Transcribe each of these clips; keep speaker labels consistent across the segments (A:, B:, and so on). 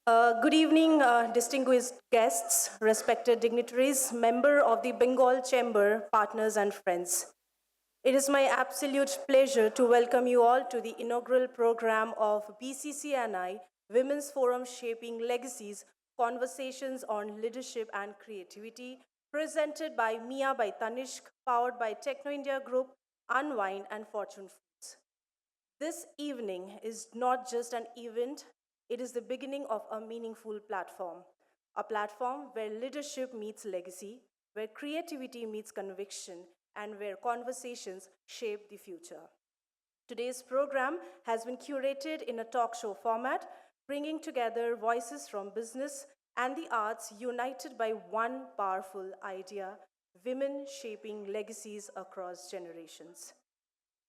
A: Good evening, distinguished guests, respected dignitaries, member of the Bengal Chamber, partners and friends. It is my absolute pleasure to welcome you all to the inaugural program of BCC&I Women's Forum Shaping Legacies, Conversations on Leadership and Creativity, presented by Mia by Tanishq, powered by Techno India Group, Unwind and Fortune Foods. This evening is not just an event, it is the beginning of a meaningful platform. A platform where leadership meets legacy, where creativity meets conviction, and where conversations shape the future. Today's program has been curated in a talk show format, bringing together voices from business and the arts united by one powerful idea: women shaping legacies across generations.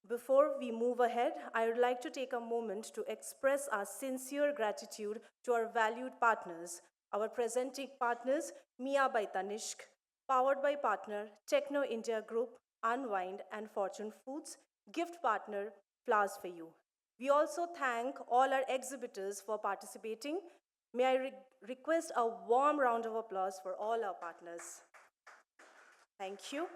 A: Before we move ahead, I would like to take a moment to express our sincere gratitude to our valued partners, our presenting partners, Mia by Tanishq, powered by partner Techno India Group, Unwind and Fortune Foods, gift partner Flowers for You. We also thank all our exhibitors for participating. May I request a warm round of applause for all our partners. Thank you.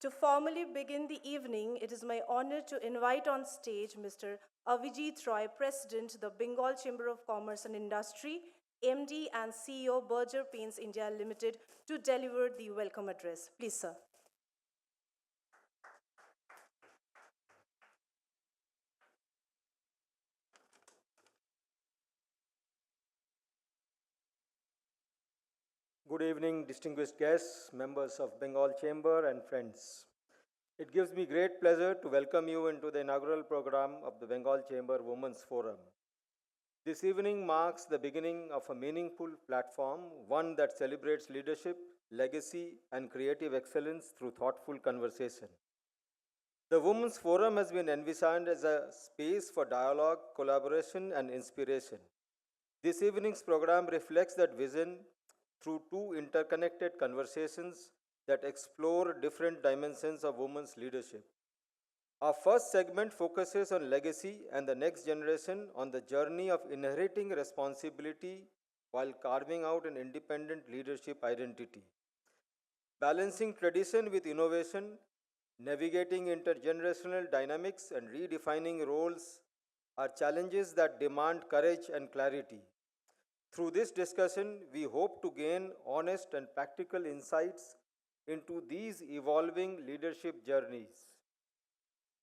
A: To formally begin the evening, it is my honor to invite on stage Mr. Avijit Roy, President, the Bengal Chamber of Commerce and Industry, MD and CEO, Berger Paints India Limited, to deliver the welcome address. Please, sir.
B: Good evening, distinguished guests, members of Bengal Chamber, and friends. It gives me great pleasure to welcome you into the inaugural program of the Bengal Chamber Women's Forum. This evening marks the beginning of a meaningful platform, one that celebrates leadership, legacy, and creative excellence through thoughtful conversation. The Women's Forum has been envisioned as a space for dialogue, collaboration, and inspiration. This evening's program reflects that vision through two interconnected conversations that explore different dimensions of women's leadership. Our first segment focuses on legacy and the next generation on the journey of inheriting responsibility while carving out an independent leadership identity. Balancing tradition with innovation, navigating intergenerational dynamics, and redefining roles are challenges that demand courage and clarity. Through this discussion, we hope to gain honest and practical insights into these evolving leadership journeys.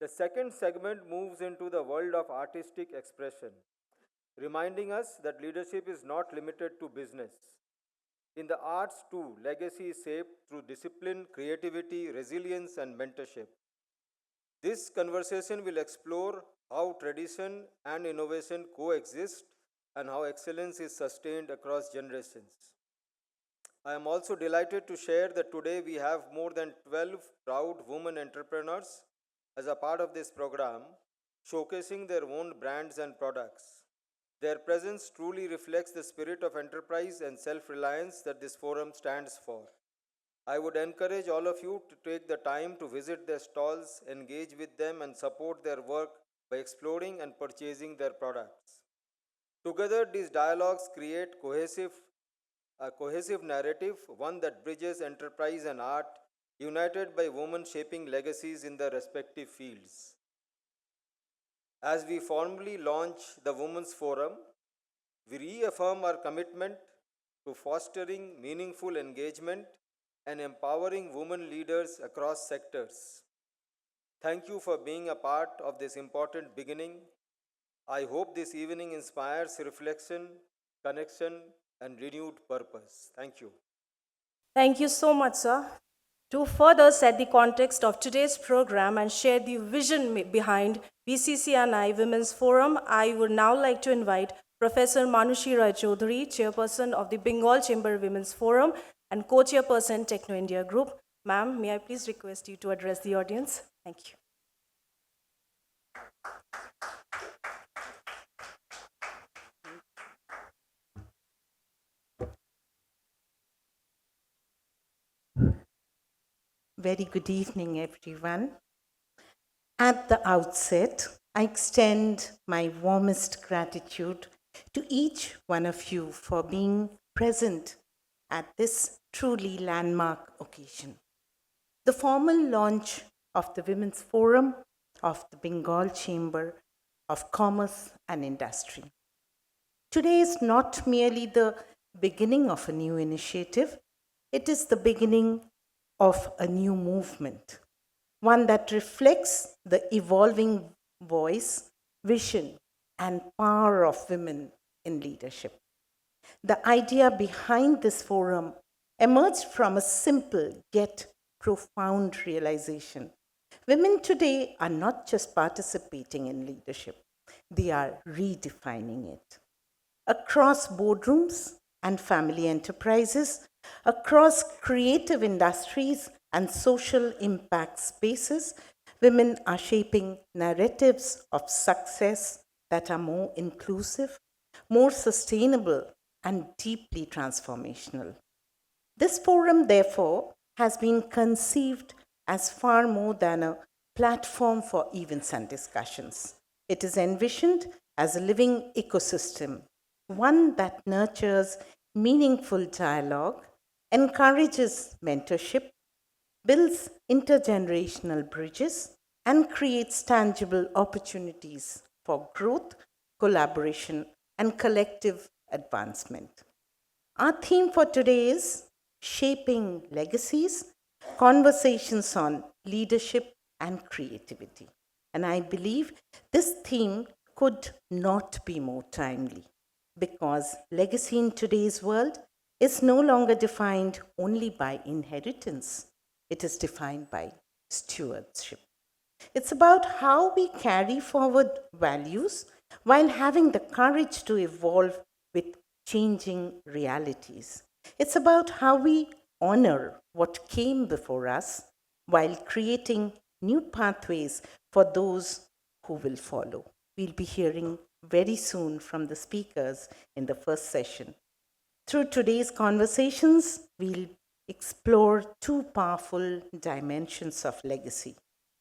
B: The second segment moves into the world of artistic expression, reminding us that leadership is not limited to business. In the arts, too, legacy is shaped through discipline, creativity, resilience, and mentorship. This conversation will explore how tradition and innovation coexist and how excellence is sustained across generations. I am also delighted to share that today we have more than 12 proud women entrepreneurs as a part of this program, showcasing their own brands and products. Their presence truly reflects the spirit of enterprise and self reliance that this forum stands for. I would encourage all of you to take the time to visit their stalls, engage with them, and support their work by exploring and purchasing their products. Together, these dialogues create a cohesive narrative, one that bridges enterprise and art, united by women shaping legacies in their respective fields. As we formally launch the Women's Forum, we reaffirm our commitment to fostering meaningful engagement and empowering women leaders across sectors. Thank you for being a part of this important beginning. I hope this evening inspires reflection, connection, and renewed purpose. Thank you.
A: Thank you so much, sir. To further set the context of today's program and share the vision behind BCC&I Women's Forum, I would now like to invite Professor Manushi Roy Chaudhary, Chairperson of the Bengal Chamber Women's Forum and Co-Chairperson Techno India Group. Ma'am, may I please request you to address the audience? Thank you.
C: Very good evening, everyone. At the outset, I extend my warmest gratitude to each one of you for being present at this truly landmark occasion. The formal launch of the Women's Forum of the Bengal Chamber of Commerce and Industry. Today is not merely the beginning of a new initiative, it is the beginning of a new movement, one that reflects the evolving voice, vision, and power of women in leadership. The idea behind this forum emerged from a simple yet profound realization. Women today are not just participating in leadership, they are redefining it. Across boardrooms and family enterprises, across creative industries and social impact spaces, women are shaping narratives of success that are more inclusive, more sustainable, and deeply transformational. This forum, therefore, has been conceived as far more than a platform for events and discussions. It is envisioned as a living ecosystem, one that nurtures meaningful dialogue, encourages mentorship, builds intergenerational bridges, and creates tangible opportunities for growth, collaboration, and collective advancement. Our theme for today is Shaping Legacies, Conversations on Leadership and Creativity. And I believe this theme could not be more timely because legacy in today's world is no longer defined only by inheritance, it is defined by stewardship. It's about how we carry forward values while having the courage to evolve with changing realities. It's about how we honor what came before us while creating new pathways for those who will follow. We'll be hearing very soon from the speakers in the first session. Through today's conversations, we'll explore two powerful dimensions of legacy.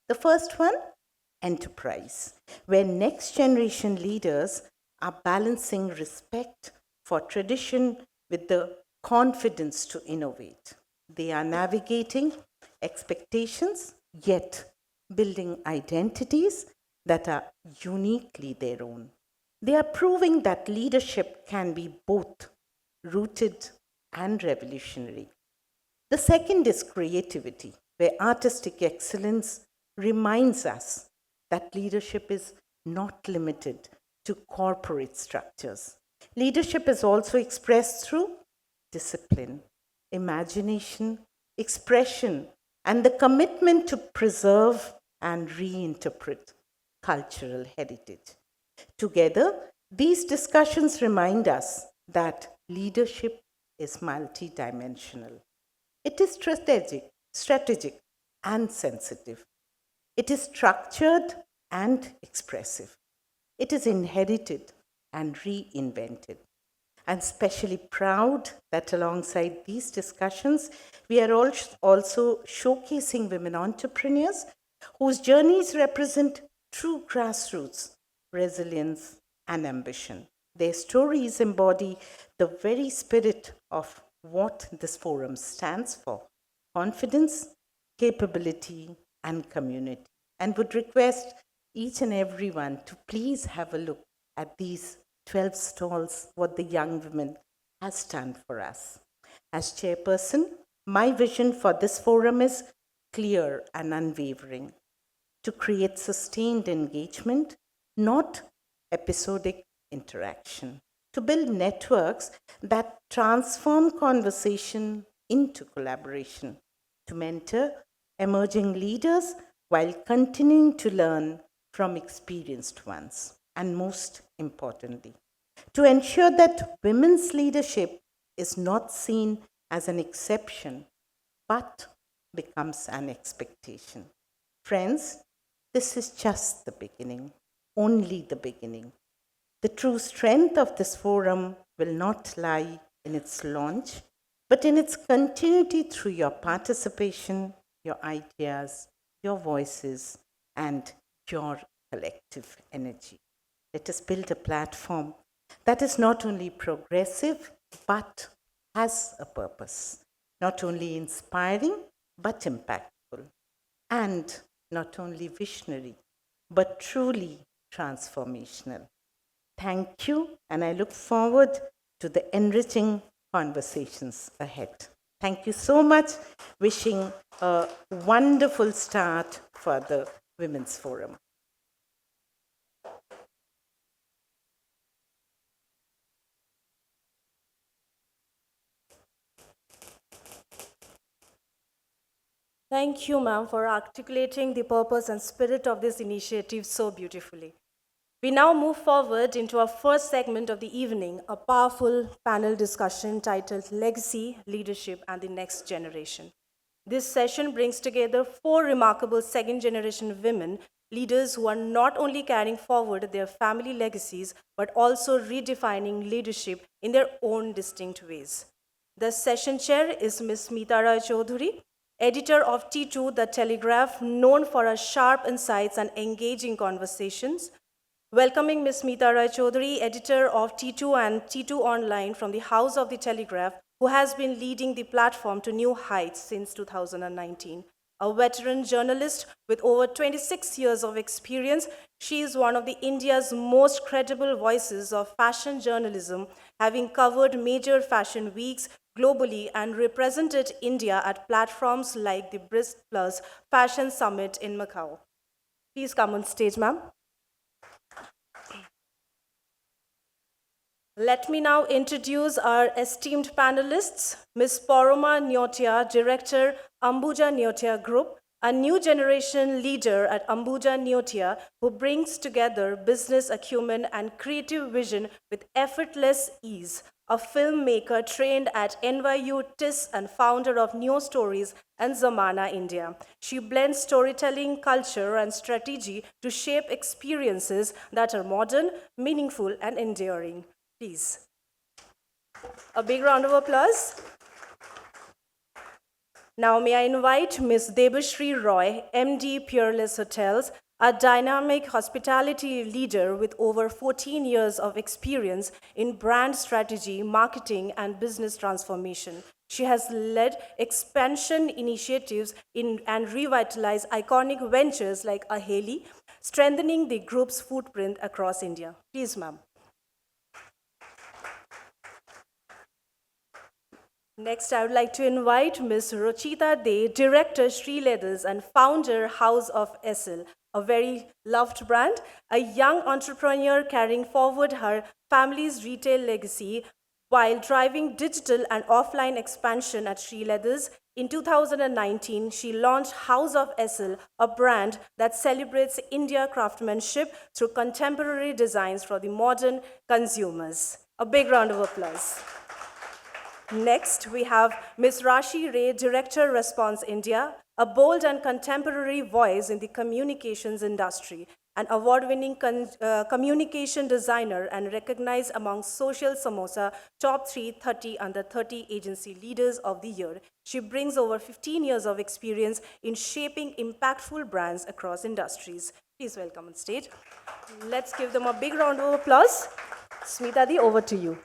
C: The first one, enterprise, where next generation leaders are balancing respect for tradition with the confidence to innovate. They are navigating expectations, yet building identities that are uniquely their own. They are proving that leadership can be both rooted and revolutionary. The second is creativity, where artistic excellence reminds us that leadership is not limited to corporate structures. Leadership is also expressed through discipline, imagination, expression, and the commitment to preserve and reinterpret cultural heritage. Together, these discussions remind us that leadership is multidimensional. It is strategic and sensitive. It is structured and expressive. It is inherited and reinvented. I'm especially proud that alongside these discussions, we are also showcasing women entrepreneurs whose journeys represent true grassroots resilience and ambition. Their stories embody the very spirit of what this forum stands for: confidence, capability, and community. And would request each and everyone to please have a look at these 12 stalls, what the young women has done for us. As chairperson, my vision for this forum is clear and unwavering: to create sustained engagement, not episodic interaction, to build networks that transform conversation into collaboration, to mentor emerging leaders while continuing to learn from experienced ones, and most importantly, to ensure that women's leadership is not seen as an exception but becomes an expectation. Friends, this is just the beginning, only the beginning. The true strength of this forum will not lie in its launch, but in its continuity through your participation, your ideas, your voices, and your collective energy. Let us build a platform that is not only progressive but has a purpose, not only inspiring but impactful, and not only visionary but truly transformational. Thank you, and I look forward to the enriching conversations ahead. Thank you so much. Wishing a wonderful start for the Women's Forum.
A: Thank you, ma'am, for articulating the purpose and spirit of this initiative so beautifully. We now move forward into our first segment of the evening, a powerful panel discussion titled Legacy, Leadership, and the Next Generation. This session brings together four remarkable second generation women, leaders who are not only carrying forward their family legacies, but also redefining leadership in their own distinct ways. The session chair is Ms. Meeta Roy Chaudhuri, editor of T2 The Telegraph, known for her sharp insights and engaging conversations. Welcoming Ms. Meeta Roy Chaudhuri, editor of T2 and T2 Online from the House of the Telegraph, who has been leading the platform to new heights since 2019. A veteran journalist with over 26 years of experience, she is one of the India's most credible voices of fashion journalism, having covered major fashion weeks globally and represented India at platforms like the BRICS Plus Fashion Summit in Macau. Please come on stage, ma'am. Let me now introduce our esteemed panelists, Ms. Poroma Nyotia, Director, Ambuja Nyotia Group, a new generation leader at Ambuja Nyotia who brings together business acumen and creative vision with effortless ease. A filmmaker trained at NYU TIS and founder of Neo Stories and Zamana India. She blends storytelling, culture, and strategy to shape experiences that are modern, meaningful, and enduring. Please. A big round of applause. Now, may I invite Ms. Debashri Roy, MD Peerless Hotels, a dynamic hospitality leader with over 14 years of experience in brand strategy, marketing, and business transformation. She has led expansion initiatives and revitalized iconic ventures like Aheli, strengthening the group's footprint across India. Please, ma'am. Next, I would like to invite Ms. Rochita De, Director Sri Leathers and founder House of Essel, a very loved brand, a young entrepreneur carrying forward her family's retail legacy while driving digital and offline expansion at Sri Leathers. In 2019, she launched House of Essel, a brand that celebrates India craftsmanship through contemporary designs for the modern consumers. A big round of applause. Next, we have Ms. Rashi Ray, Director, Response India, a bold and contemporary voice in the communications industry, an award-winning communication designer and recognized among Social Samosa Top 330 under 30 agency leaders of the year. She brings over 15 years of experience in shaping impactful brands across industries. Please welcome on stage. Let's give them a big round of applause. Smita Di, over to you.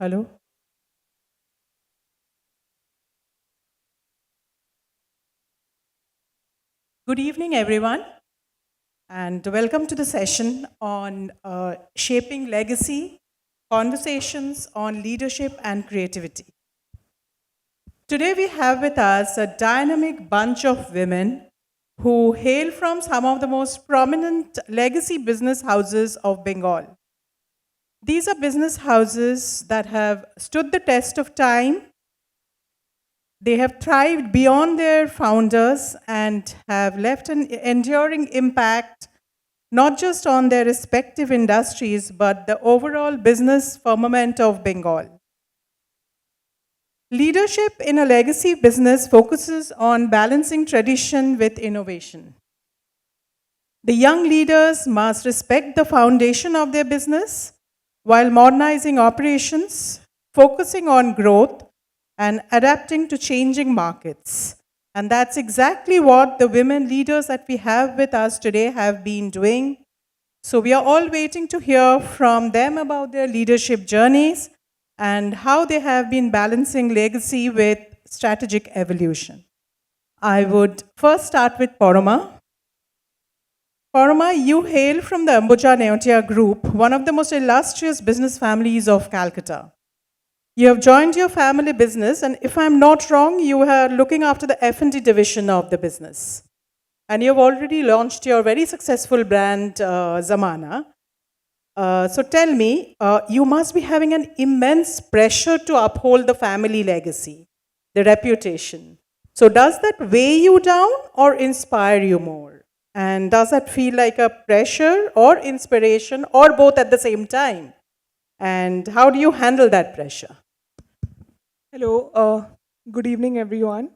D: Hello. Good evening, everyone, and welcome to the session on shaping legacy, conversations on leadership and creativity. Today, we have with us a dynamic bunch of women who hail from some of the most prominent legacy business houses of Bengal. These are business houses that have stood the test of time. They have thrived beyond their founders and have left an enduring impact not just on their respective industries, but the overall business firmament of Bengal. Leadership in a legacy business focuses on balancing tradition with innovation. The young leaders must respect the foundation of their business while modernizing operations, focusing on growth, and adapting to changing markets. And that's exactly what the women leaders that we have with us today have been doing. So we are all waiting to hear from them about their leadership journeys and how they have been balancing legacy with strategic evolution. I would first start with Poroma. Poroma, you hail from the Ambuja Neotia Group, one of the most illustrious business families of Calcutta. You have joined your family business, and if I'm not wrong, you are looking after the F&D division of the business. And you have already launched your very successful brand, Zamana. So tell me, you must be having an immense pressure to uphold the family legacy, the reputation. So does that weigh you down or inspire you more? And does that feel like a pressure or inspiration or both at the same time? And how do you handle that pressure?
E: Hello, good evening, everyone.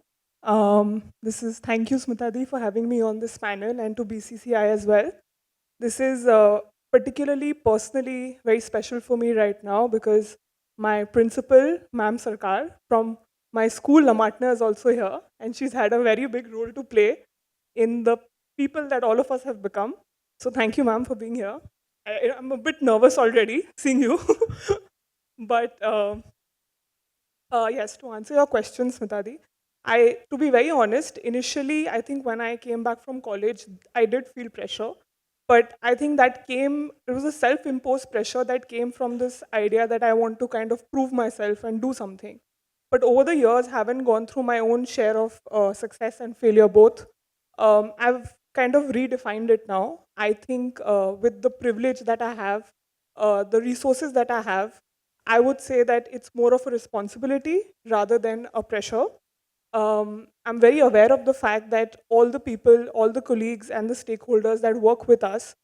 E: Thank you, Smitadi, for having me on this panel and to BCCI as well. This is particularly personally very special for me right now because my principal, Ma'am Sarkar, from my school, Lamatna, is also here, and she's had a very big role to play in the people that all of us have become. So thank you, ma'am, for being here. I'm a bit nervous already seeing you, but yes, to answer your question, Smitadi, to be very honest, initially, I think when I came back from college, I did feel pressure. But I think it was a self imposed pressure that came from this idea that I want to kind of prove myself and do something. But over the years, having gone through my own share of success and failure both, I've kind of redefined it now. I think with the privilege that I have, the resources that I have, I would say that it's more of a responsibility rather than a pressure. I'm very aware of the fact that all the people, all the colleagues, and the stakeholders that work with us,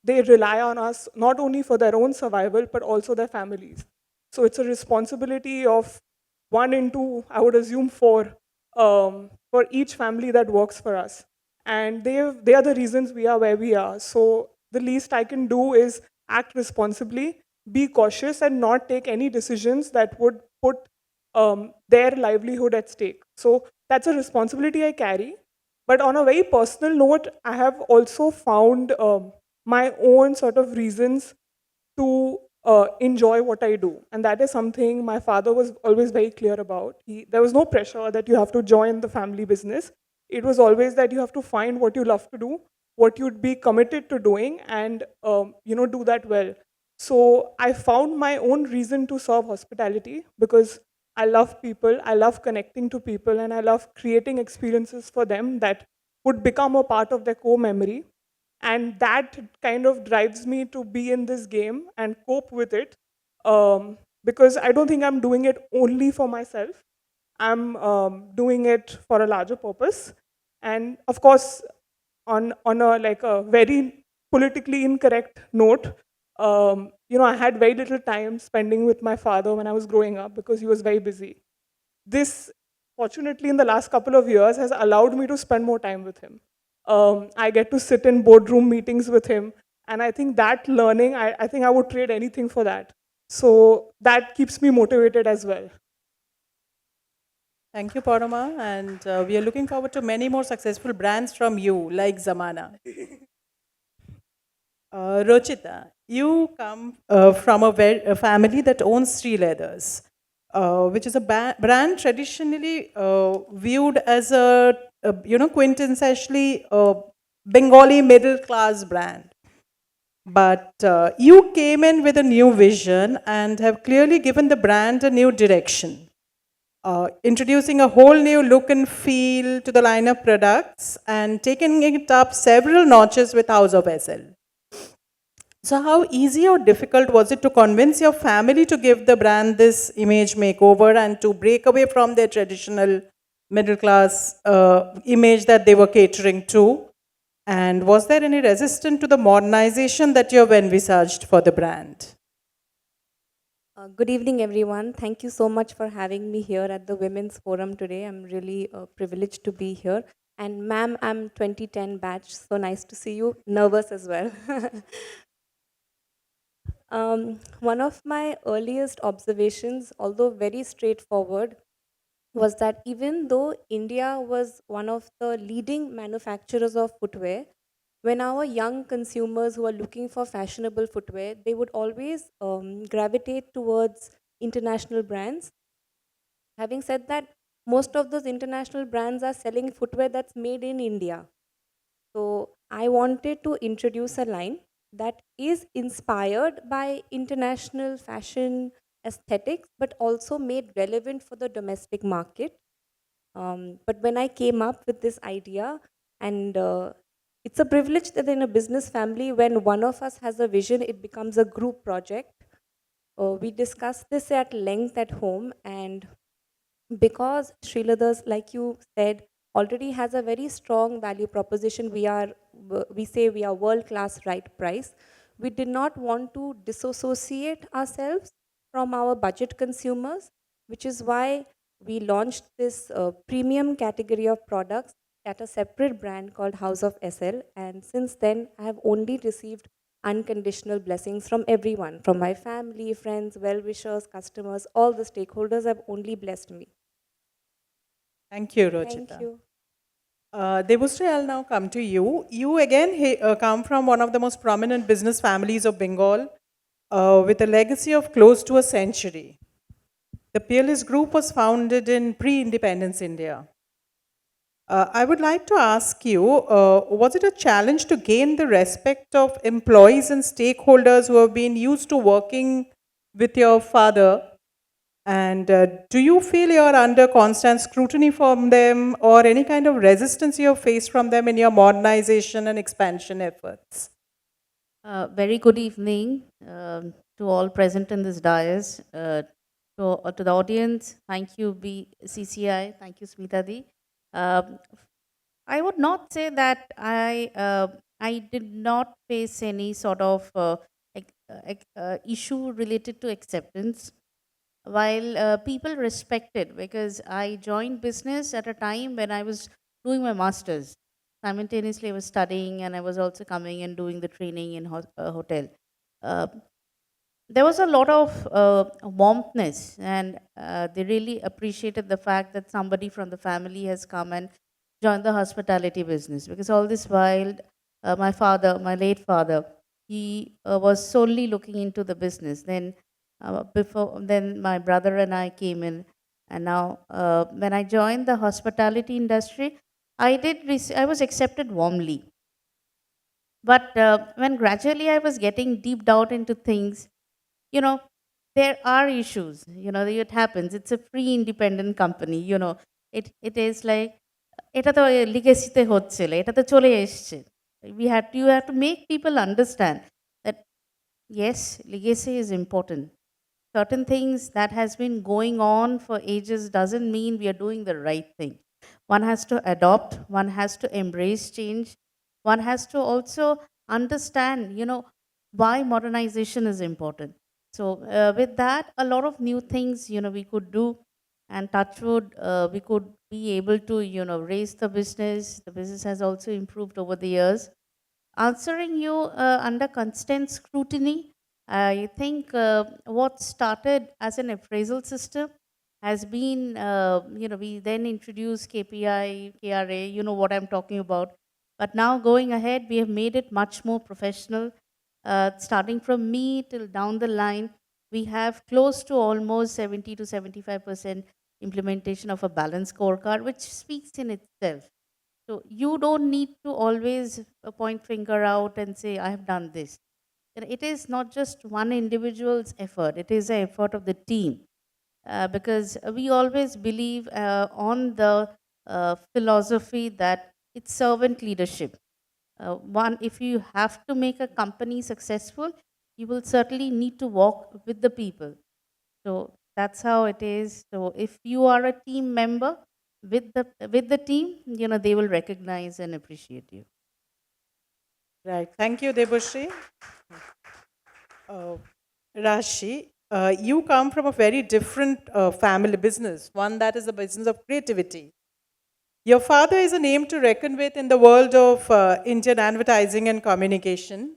E: they rely on us not only for their own survival but also their families. So it's a responsibility of one into, I would assume, four for each family that works for us. And they are the reasons we are where we are. So the least I can do is act responsibly, be cautious, and not take any decisions that would put their livelihood at stake. So that's a responsibility I carry. But on a very personal note, I have also found my own sort of reasons to enjoy what I do. And that is something my father was always very clear about. There was no pressure that you have to join the family business. It was always that you have to find what you love to do, what you'd be committed to doing, and do that well. So I found my own reason to serve hospitality because I love people, I love connecting to people, and I love creating experiences for them that would become a part of their core memory. And that kind of drives me to be in this game and cope with it, because I don't think I'm doing it only for myself. I'm doing it for a larger purpose. And of course, on a like a very politically incorrect note, I had very little time spending with my father when I was growing up because he was very busy. This, fortunately, in the last couple of years, has allowed me to spend more time with him. I get to sit in boardroom meetings with him, and I think that learning, I think I would trade anything for that. So that keeps me motivated as well.
D: Thank you, Poroma. And we are looking forward to many more successful brands from you, like Zamana. Rochita, you come from a family that owns Three Leathers, which is a brand traditionally viewed as a quintessentially Bengali middle class brand. But you came in with a new vision and have clearly given the brand a new direction, introducing a whole new look and feel to the line of products and taking it up several notches with House of SL. So, how easy or difficult was it to convince your family to give the brand this image makeover and to break away from their traditional middle class image that they were catering to? And was there any resistance to the modernization that you have envisaged for the brand?
F: Good evening, everyone. Thank you so much for having me here at the Women's Forum today. I'm really privileged to be here. And ma'am, I'm 2010 batch, so nice to see you. Nervous as well. One of my earliest observations, although very straightforward, was that even though India was one of the leading manufacturers of footwear, when our young consumers who are looking for fashionable footwear, they would always gravitate towards international brands. Having said that, most of those international brands are selling footwear that's made in India. So I wanted to introduce a line that is inspired by international fashion aesthetics, but also made relevant for the domestic market. But when I came up with this idea, and it's a privilege that in a business family, when one of us has a vision, it becomes a group project. We discussed this at length at home, and because Sriladas, like you said, already has a very strong value proposition, we say we are world class right price. We did not want to disassociate ourselves from our budget consumers, which is why we launched this premium category of products at a separate brand called House of SL. And since then, I have only received unconditional blessings from everyone, from my family, friends, well wishers, customers, all the stakeholders have only blessed me.
D: Thank you,
F: Thank
D: Rochita.
F: you.
D: Debusri, I'll now come to you. You again come from one of the most prominent business families of Bengal with a legacy of close to a century. The Peerless Group was founded in pre independence India. I would like to ask you was it a challenge to gain the respect of employees and stakeholders who have been used to working with your father? And do you feel you're under constant scrutiny from them or any kind of resistance you have faced from them in your modernization and expansion efforts?
G: Very good evening to all present in this dais. To the audience, thank you, BCCI, thank you, Smitadi. Um I would not say that I did not face any sort of issue related to acceptance, while people respected, because I joined business at a time when I was doing my master's. Simultaneously, I was studying and I was also coming and doing the training in hotel. Uh, there was a lot of warmthness, and they really appreciated the fact that somebody from the family has come and joined the hospitality business, because all this while my father, my late father, he was solely looking into the business. Then my brother and I came in, and now when I joined the hospitality industry, I was accepted warmly. But when gradually I was getting deep down into things, you know, there are issues. It happens. It's a free independent company. It is like এটা তো লিগেসিতে হচ্ছিল, এটা তো চলে এসছে। You have to make people understand that yes, legacy is important. Certain things that has been going on for ages doesn't mean we are doing the right thing. One has to adopt, one has to embrace change, one has to also understand why modernization is important. So with that, a lot of new things we could do, and touch wood, we could be able to raise the business. The business has also improved over the years. Answering you under constant scrutiny, I think what started as an appraisal system has been, we then introduced KPI, KRA, you know what I'm talking about. But now going ahead, we have made it much more professional. Starting from me till down the line, we have close to almost 70 to 75% implementation of a balanced scorecard, which speaks in itself. So you don't need to always point finger out and say, I have done this. And it is not just one individual's effort, it is an effort of the team. Because we always believe on the philosophy that it's servant leadership. If you have to make a company successful, you will certainly need to walk with the people. So that's how it is. So if you are a team member with the team, they will recognize and appreciate you.
D: Right. Thank you, Debusri. Rashi, you come from a very different family business, one that is the business of creativity. Your father is a name to reckon with in the world of Indian advertising and communication.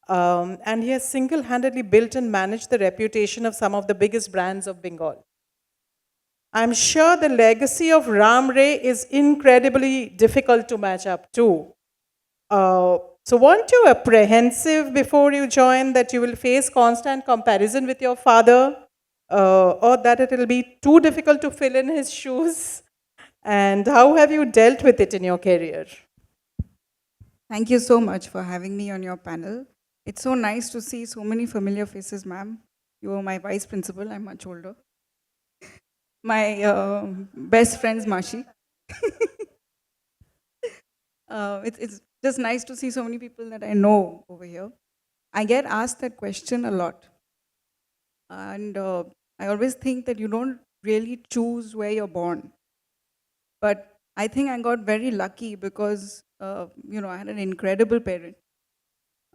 D: And he has single handedly built and managed the reputation of some of the biggest brands of Bengal. I'm sure the legacy of Ram Ray is incredibly difficult to match up to. So, weren't you apprehensive before you joined that you will face constant comparison with your father, or that it will be too difficult to fill in his shoes? And how have you dealt with it in your career?
H: Thank you so much for having me on your panel. It's so nice to see so many familiar faces, ma'am. You were my vice principal, I'm much older. My best friend's Mashi. It's just nice to see so many people that I know over here. I get asked that question a lot. And I always think that you don't really choose where you're born. But I think I got very lucky because, I had an incredible parent.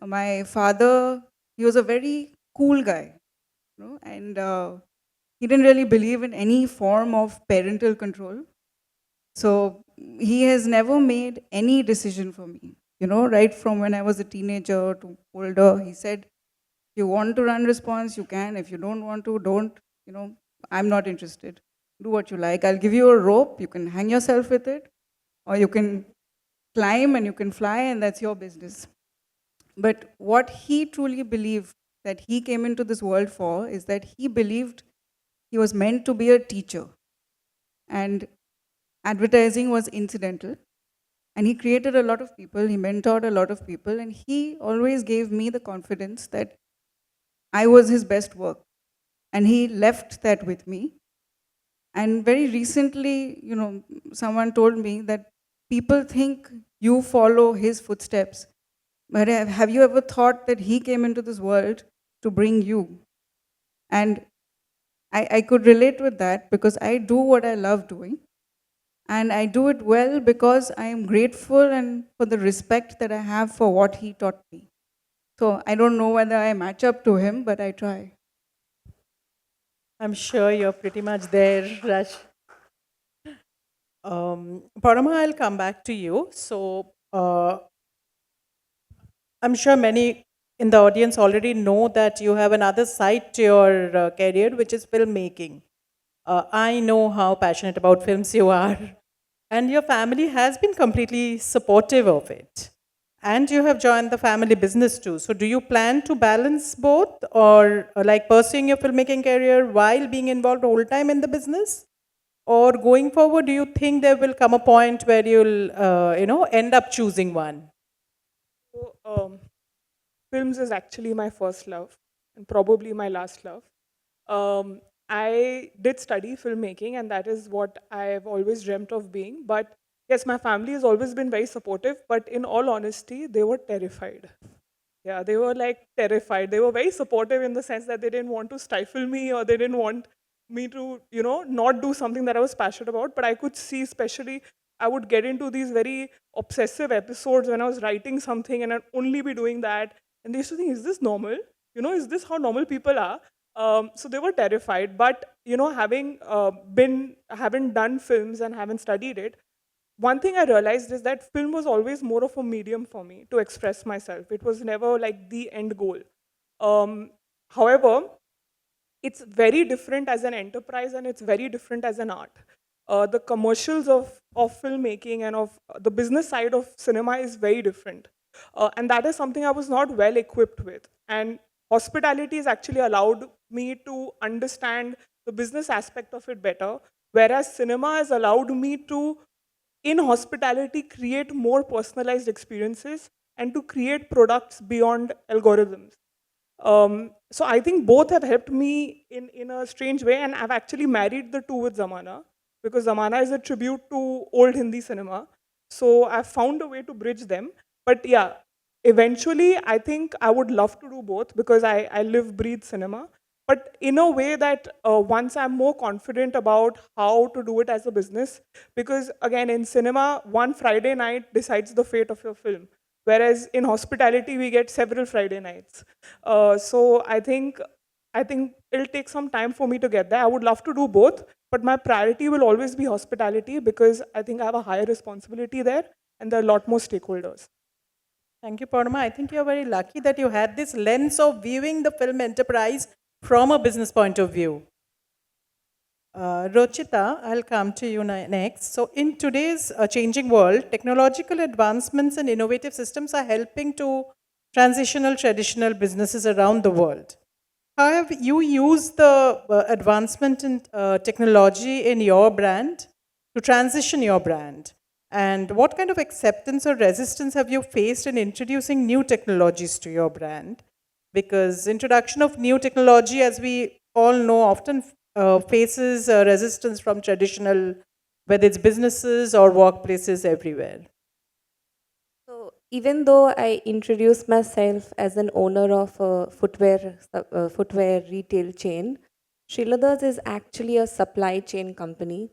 H: My father, he was a very cool guy, and he didn't really believe in any form of parental control. So he has never made any decision for me. Right from when I was a teenager to older, he said, if you want to run response, you can. If you don't want to, don't. I'm not interested. Do what you like. I'll give you a rope. You can hang yourself with it, or you can climb and you can fly, and that's your business. But what he truly believed that he came into this world for is that he believed he was meant to be a teacher. And advertising was incidental. And he created a lot of people, he mentored a lot of people, and he always gave me the confidence that I was his best work. And he left that with me. And very recently, someone told me that people think you follow his footsteps. But have you ever thought that he came into this world to bring you? And I could relate with that because I do what I love doing. And I do it well because I am grateful and for the respect that I have for what he taught me. So I don't know whether I match up to him, but I try.
D: I'm sure you're pretty much there, Raj. Parama, I'll come back to you. So, I'm sure many in the audience already know that you have another side to your career, which is filmmaking. I know how passionate about films you are, and your family has been completely supportive of it. And you have joined the family business too. So, do you plan to balance both, or like pursuing your filmmaking career while being involved all time in the business? Or going forward, do you think there will come a point where you'll, end up choosing one?
E: So, films is actually my first love and probably my last love. I did study filmmaking, and that is what I've always dreamt of being. But yes, my family has always been very supportive, but in all honesty, they were terrified. Yeah, they were like terrified. They were very supportive in the sense that they didn't want to stifle me, or they didn't want me to, not do something that I was passionate about. But I could see, especially, I would get into these very obsessive episodes when I was writing something and I'd only be doing that. And they used to think, is this normal? Is this how normal people are? So they were terrified. But, having done films and having studied it, one thing I realized is that film was always more of a medium for me to express myself. It was never like the end goal. However, it's very different as an enterprise and it's very different as an art. The commercials of filmmaking and of the business side of cinema is very different. And that is something I was not well equipped with. And hospitality has actually allowed me to understand the business aspect of it better, whereas cinema has allowed me to, in hospitality, create more personalized experiences and to create products beyond algorithms. So I think both have helped me in a strange way, and I've actually married the two with Zamana because Zamana is a tribute to old Hindi cinema. So I've found a way to bridge them. But yeah, eventually I think I would love to do both because I live, breathe cinema. But in a way that once I'm more confident about how to do it as a business, because again, in cinema, one Friday night decides the fate of your film. Whereas in hospitality, we get several Friday nights. So I think I think it'll take some time for me to get there. I would love to do both, but my priority will always be hospitality because I think I have a higher responsibility there and there are a lot more stakeholders.
D: Thank you, Padma. I think you're very lucky that you had this lens of viewing the film enterprise from a business point of view. Rochita, I'll come to you next. So, in today's changing world, technological advancements and innovative systems are helping to transitional traditional businesses around the world. How have you used the advancement in technology in your brand to transition your brand? And what kind of acceptance or resistance have you faced in introducing new technologies to your brand? Because introduction of new technology, as we all know, often faces resistance from traditional, whether it's businesses or workplaces everywhere.
F: So even though I introduced myself as an owner of a footwear retail chain, Shriladas is actually a supply chain company.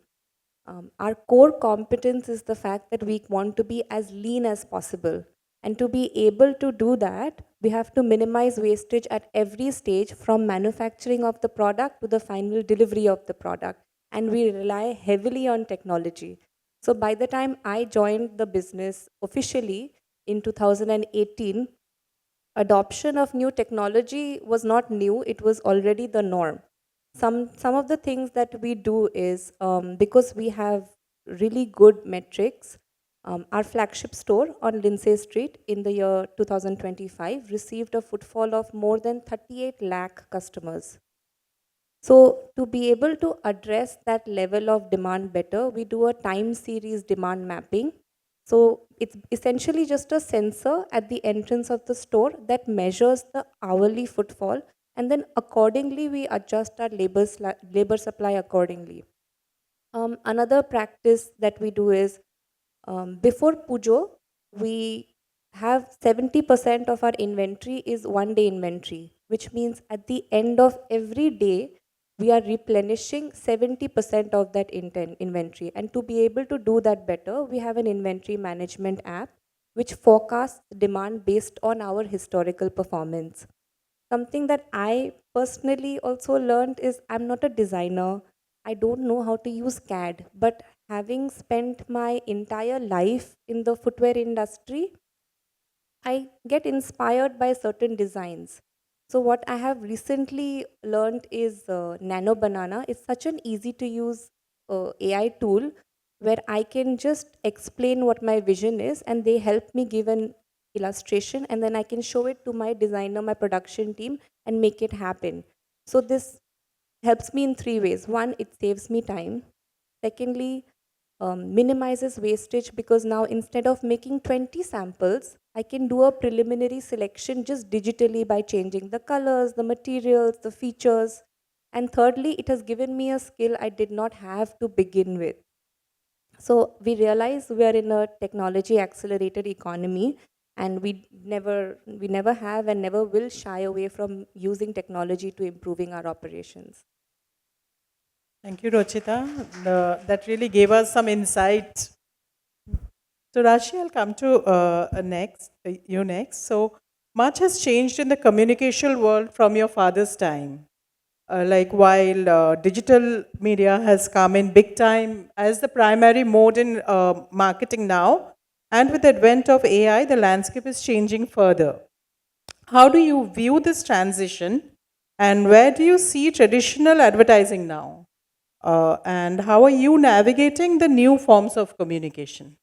F: Our core competence is the fact that we want to be as lean as possible. And to be able to do that, we have to minimize wastage at every stage from manufacturing of the product to the final delivery of the product. And we rely heavily on technology. So by the time I joined the business officially in 2018, adoption of new technology was not new, it was already the norm. Some of the things that we do is because we have really good metrics, our flagship store on Lindsay Street in the year 2025 received a footfall of more than 38 lakh customers. So to be able to address that level of demand better, we do a time series demand mapping. So it's essentially just a sensor at the entrance of the store that measures the hourly footfall, and then accordingly we adjust our labor supply accordingly. Another practice that we do is before Pujo, we have 70% of our inventory is one day inventory, which means at the end of every day, we are replenishing 70% of that inventory. And to be able to do that better, we have an inventory management app which forecasts demand based on our historical performance. Something that I personally also learned is I'm not a designer. I don't know how to use CAD, but having spent my entire life in the footwear industry, I get inspired by certain designs. So what I have recently learned is Nano Banana. It's such an easy to use AI tool where I can just explain what my vision is and they help me give an illustration and then I can show it to my designer, my production team and make it happen. So this helps me in three ways. One, it saves me time. Secondly, minimizes wastage because now instead of making 20 samples, I can do a preliminary selection just digitally by changing the colors, the materials, the features. And thirdly, it has given me a skill I did not have to begin with. So we realize we are in a technology accelerated economy and we never have and never will shy away from using technology to improving our operations.
D: Thank you, Rochita. That really gave us some insight. So, Rashi, I'll come to you next. So, much has changed in the communication world from your father's time. Like while digital media has come in big time as the primary mode in marketing now, and with the advent of AI, the landscape is changing further. How do you view this transition, and where do you see traditional advertising now? And how are you navigating the new forms of communication?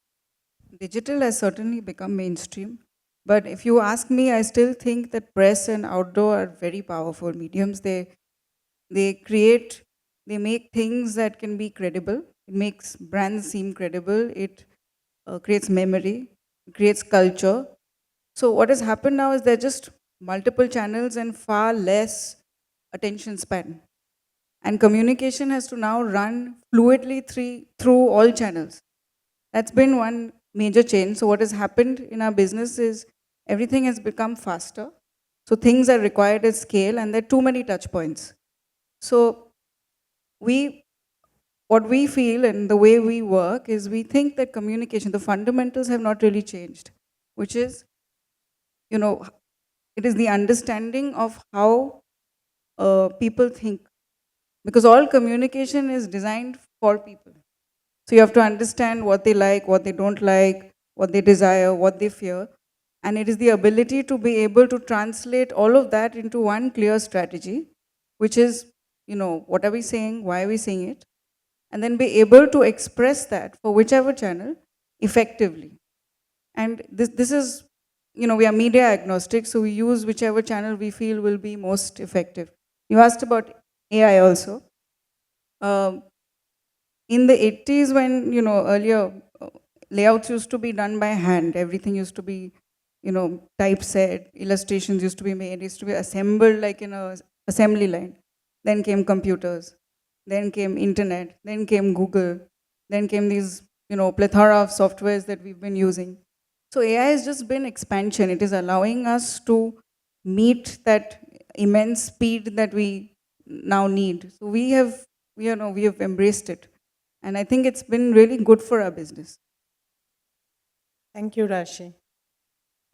H: Digital has certainly become mainstream. But if you ask me, I still think that press and outdoor are very powerful mediums. They create, they make things that can be credible. It makes brands seem credible. It creates memory, creates culture. So what has happened now is there are just multiple channels and far less attention span. And communication has to now run fluidly through all channels. That's been one major change. So what has happened in our business is everything has become faster. So things are required at scale and there are too many touch points. So what we feel and the way we work is we think that communication, the fundamentals have not really changed, which is, it is the understanding of how people think, because all communication is designed for people. So you have to understand what they like, what they don't like, what they desire, what they fear. And it is the ability to be able to translate all of that into one clear strategy, which is, what are we saying, why are we saying it, and then be able to express that for whichever channel effectively. And this is, we are media agnostic, so we use whichever channel we feel will be most effective. You asked about AI also. Um, in the 80s, when, earlier layouts used to be done by hand, everything used to be, typeset, illustrations used to be made, used to be assembled like in a assembly line. Then came computers, then came internet, then came Google, then came these, plethora of softwares that we've been using. So AI has just been expansion. It is allowing us to meet that immense speed that we now need. So we have embraced it. And I think it's been really good for our business.
D: Thank you, Rashi.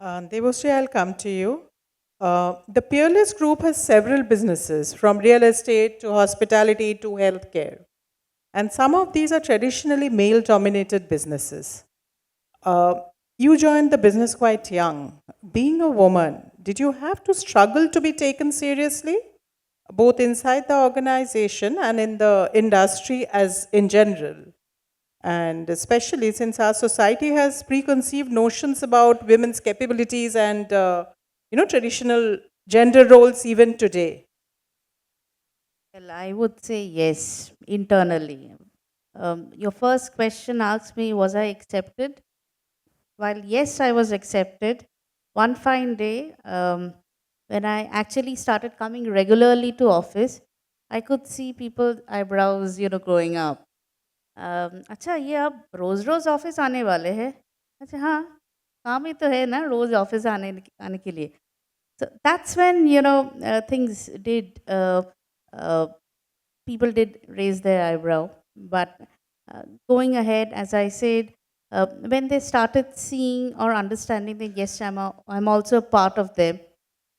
D: Devashri, I'll come to you. The Peerless Group has several businesses, from real estate to hospitality to healthcare. And some of these are traditionally male dominated businesses. Uh, you joined the business quite young. Being a woman, did you have to struggle to be taken seriously, both inside the organization and in the industry as in general? And especially since our society has preconceived notions about women's capabilities and traditional gender roles even today.
G: Well, I would say yes, internally. Your first question asked me, was I accepted? While yes, I was accepted, one fine day, when I actually started coming regularly to office, I could see people eyebrows, growing up. अच्छा ये आप रोज रोज office आने वाले हैं? अच्छा हाँ, काम ही तो है ना रोज ऑफिस आने आने के लिए. So that's when things did people did raise their eyebrow. But going ahead, as I said, when they started seeing or understanding that yes, I'm also a part of them,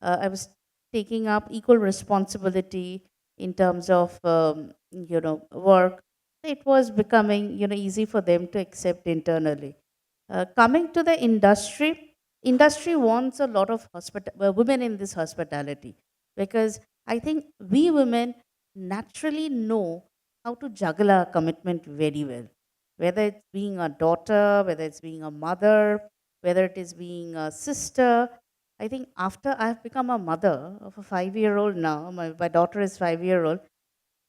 G: I was taking up equal responsibility in terms of work. It was becoming easy for them to accept internally. Coming to the industry wants a lot of women in this hospitality, because I think we women naturally know how to juggle our commitment very well. Whether it's being a daughter, whether it's being a mother, whether it is being a sister. I think after I've become a mother of a 5-year-old now, my daughter is 5-year-old,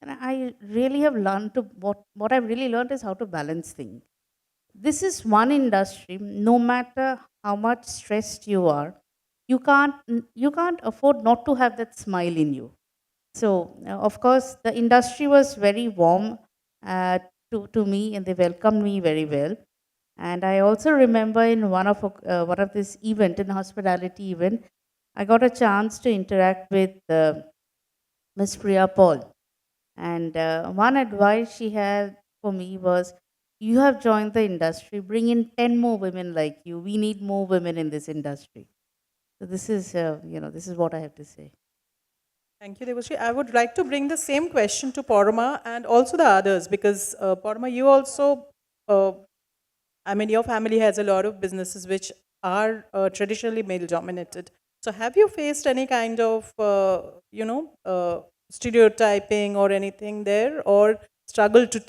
G: and I really have learned to what I've really learned is how to balance things. This is one industry, no matter how much stressed you are, you can't afford not to have that smile in you. So, of course, the industry was very warm to me, and they welcomed me very well. And I also remember in one of this event, in hospitality event, I got a chance to interact with Miss Priya Paul. And one advice she had for me was, "You have joined the industry. Bring in 10 more women like you. We need more women in this industry." So this is what I have to say.
D: Thank you, Devashri. I would like to bring the same question to Porma and also the others, because Porma, you also, your family has a lot of businesses which are traditionally male dominated. So have you faced any kind of, stereotyping or anything there, or struggle to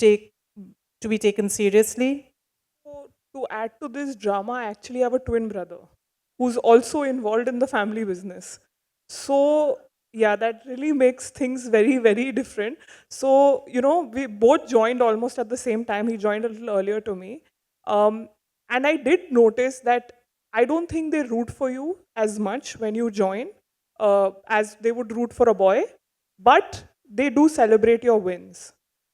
D: be taken seriously?
E: So, to add to this drama, I actually have a twin brother who's also involved in the family business. So, yeah, that really makes things very, very different. So, we both joined almost at the same time. He joined a little earlier to me. Um, and I did notice that I don't think they root for you as much when you join as they would root for a boy, but they do celebrate your wins.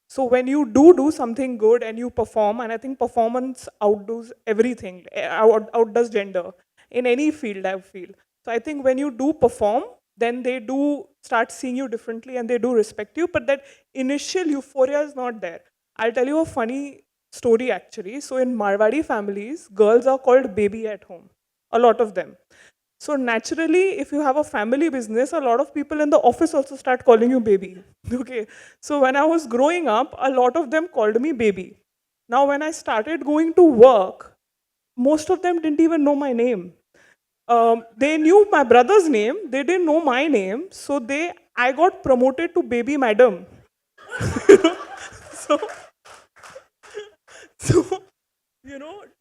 E: So when you do something good and you perform, and I think performance outdoes everything, outdoes gender in any field, I feel. So I think when you do perform, then they do start seeing you differently and they do respect you. But that initial euphoria is not there. I'll tell you a funny story actually. So in Marwadi families, girls are called baby at home. A lot of them. So naturally, if you have a family business, a lot of people in the office also start calling you baby. Okay. So when I was growing up, a lot of them called me baby. Now, when I started going to work, most of them didn't even know my name. They knew my brother's name, they didn't know my name, so I got promoted to baby madam. So, so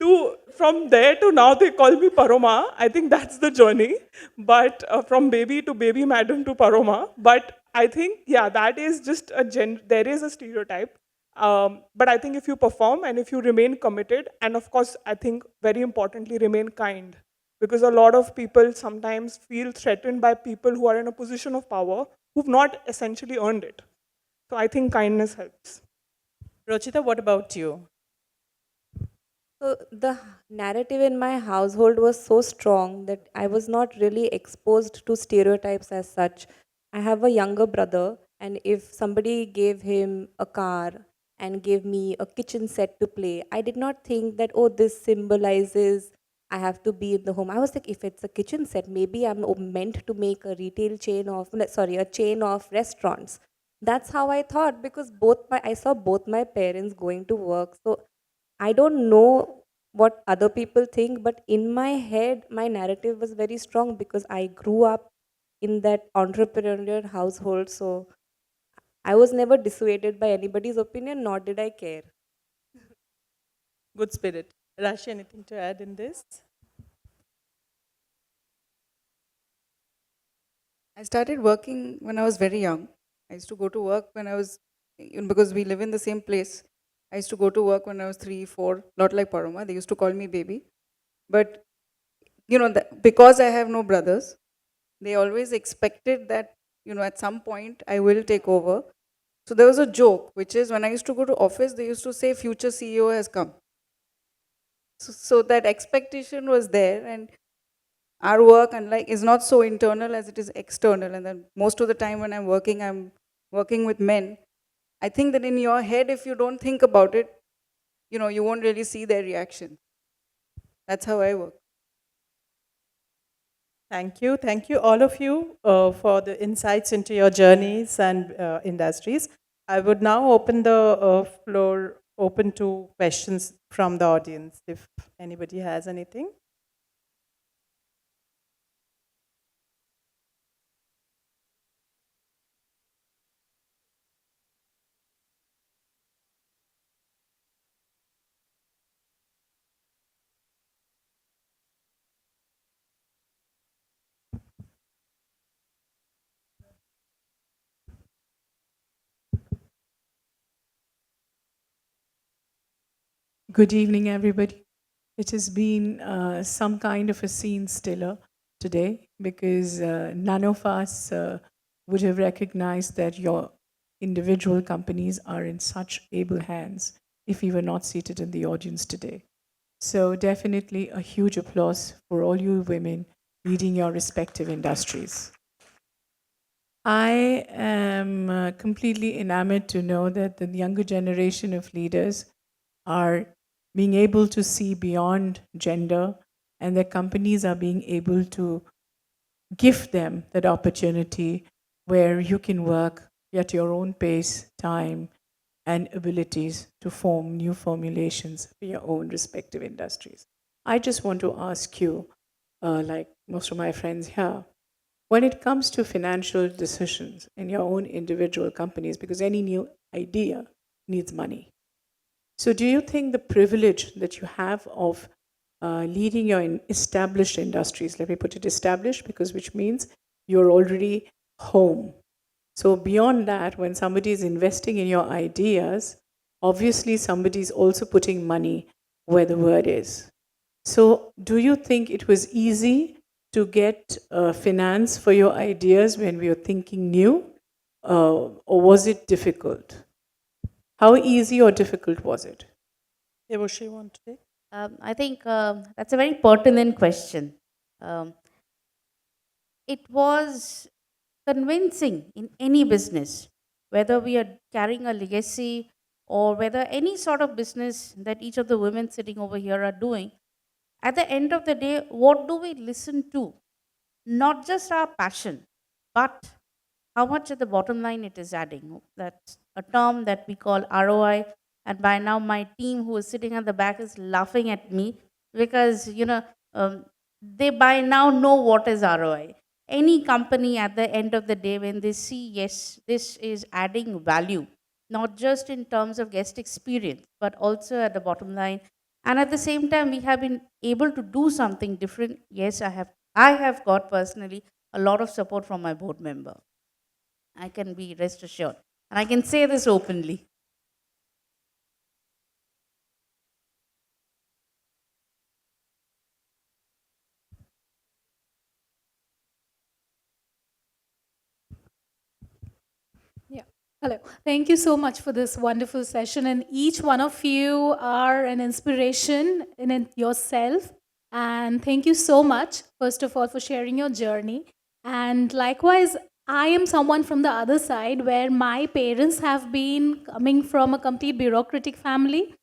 E: to from there to now they call me Paroma. I think that's the journey, but from baby to baby madam to Paroma. But I think yeah, that is just there is a stereotype. But I think if you perform and if you remain committed, and of course, I think very importantly, remain kind, because a lot of people sometimes feel threatened by people who are in a position of power who've not essentially earned it. So I think kindness helps.
D: Rochita, what about you?
F: So the narrative in my household was so strong that I was not really exposed to stereotypes as such. I have a younger brother, and if somebody gave him a car and gave me a kitchen set to play, I did not think that, oh, this symbolizes I have to be in the home. I was like, if it's a kitchen set, maybe I'm meant to make a retail chain of, sorry, a chain of restaurants. That's how I thought, because I saw both my parents going to work. So I don't know what other people think, but in my head, my narrative was very strong because I grew up in that entrepreneurial household. So I was never dissuaded by anybody's opinion, nor did I care.
D: Good spirit. Rashi, anything to add in this?
H: I started working when I was very young. I used to go to work when I was, because we live in the same place. I used to go to work when I was 3, 4, not like Paroma. They used to call me baby. But, because I have no brothers, they always expected that, at some point I will take over. So there was a joke, which is when I used to go to office, they used to say future CEO has come. So that expectation was there, and our work, unlike, is not so internal as it is external. And then most of the time when I'm working with men. I think that in your head, if you don't think about it, you won't really see their reaction. That's how I work.
D: Thank you. Thank you, all of you, for the insights into your journeys and industries. I would now open the floor open to questions from the audience, if anybody has anything.
I: Good evening, everybody. It has been some kind of a scene stiller today because none of us would have recognized that your individual companies are in such able hands if we were not seated in the audience today. So, definitely a huge applause for all you women leading your respective industries. I am completely enamored to know that the younger generation of leaders are being able to see beyond gender, and their companies are being able to give them that opportunity where you can work at your own pace, time, and abilities to form new formulations for your own respective industries. I just want to ask you, like most of my friends here, when it comes to financial decisions in your own individual companies, because any new idea needs money. So, do you think the privilege that you have of leading your established industries, let me put it established, because which means you're already home. So, beyond that, when somebody is investing in your ideas, obviously somebody is also putting money where the word is. So, do you think it was easy to get finance for your ideas when we were thinking new, or was it difficult? How easy or difficult was it?
D: Devoshi, want to take?
G: I think that's a very pertinent question. Um, it was convincing in any business, whether we are carrying a legacy or whether any sort of business that each of the women sitting over here are doing. At the end of the day, what do we listen to? not just our passion, but how much at the bottom line it is adding. That's a term that we call ROI. And by now, my team who is sitting at the back is laughing at me because, they by now know what is ROI. Any company at the end of the day, when they see, yes, this is adding value, not just in terms of guest experience, but also at the bottom line. And at the same time, we have been able to do something different. Yes, I have got personally a lot of support from my board member. I can be rest assured. And I can say this openly.
J: Yeah. Hello. Thank you so much for this wonderful session. And each one of you are an inspiration in it yourself. And thank you so much, first of all, for sharing your journey. And likewise, I am someone from the other side where my parents have been coming from a complete bureaucratic family.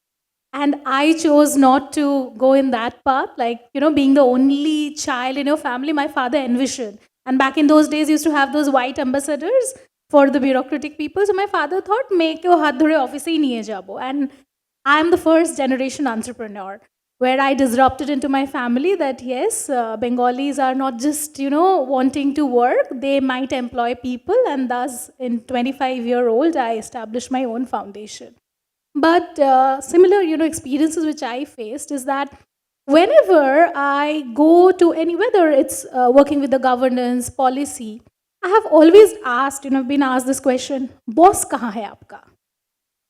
J: And I chose not to go in that path, like, being the only child in your family, my father envisioned. And back in those days, used to have those white ambassadors for the bureaucratic people. So my father thought, make your hath dhore office hi niye jabo. And I'm the first generation entrepreneur where I disrupted into my family that yes, Bengalis are not just, wanting to work, they might employ people. And thus, in 25-year-old, I established my own foundation. But similar, experiences which I faced is that whenever I go to any, whether it's working with the governance policy, I have always asked, been asked this question, boss kahan hai aapka?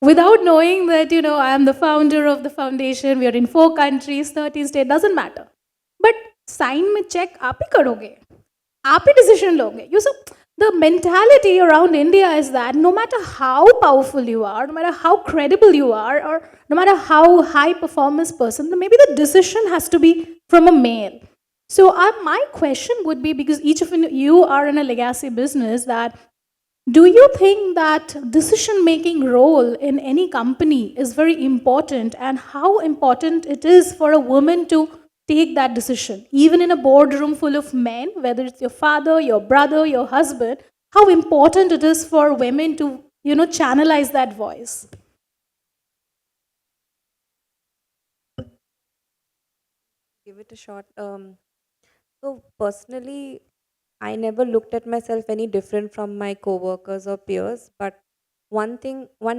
J: Without knowing that, I am the founder of the foundation, we are in 4 countries, 13 states, doesn't matter. But sign में check आप ही करोगे, आप ही decision लोगे. You so the mentality around India is that no matter how powerful you are, no matter how credible you are, or no matter how high performance person, then maybe the decision has to be from a male. So my question would be, because each of you are in a legacy business, that do you think that decision making role in any company is very important, and how important it is for a woman to take that decision even in a boardroom full of men, whether it's your father, your brother, your husband, how important it is for women to channelize that voice?
F: Give it a shot. So personally, I never looked at myself any different from my coworkers or peers. But one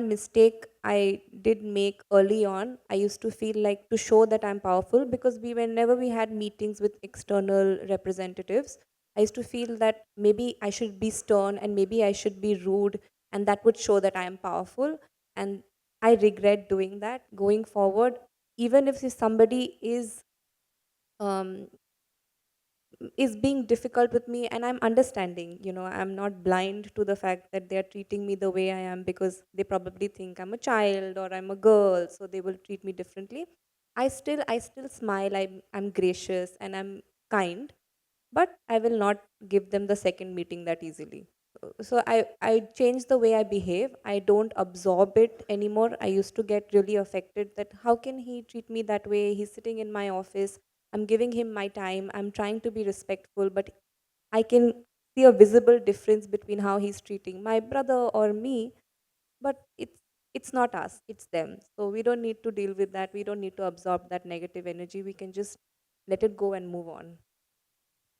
F: mistake I did make early on, I used to feel like to show that I'm powerful, because whenever we had meetings with external representatives, I used to feel that maybe I should be stern and maybe I should be rude, and that would show that I am powerful. And I regret doing that going forward. Even if somebody um, is being difficult with me, and I'm understanding, I'm not blind to the fact that they are treating me the way I am, because they probably think I'm a child or I'm a girl, so they will treat me differently. I still smile, I'm gracious and I'm kind, but I will not give them the second meeting that easily. So I changed the way I behave. I don't absorb it anymore. I used to get really affected that how can he treat me that way? He's sitting in my office. I'm giving him my time. I'm trying to be respectful, but I can see a visible difference between how he's treating my brother or me. But it's not us, it's them. So we don't need to deal with that. We don't need to absorb that negative energy. We can just let it go and move on.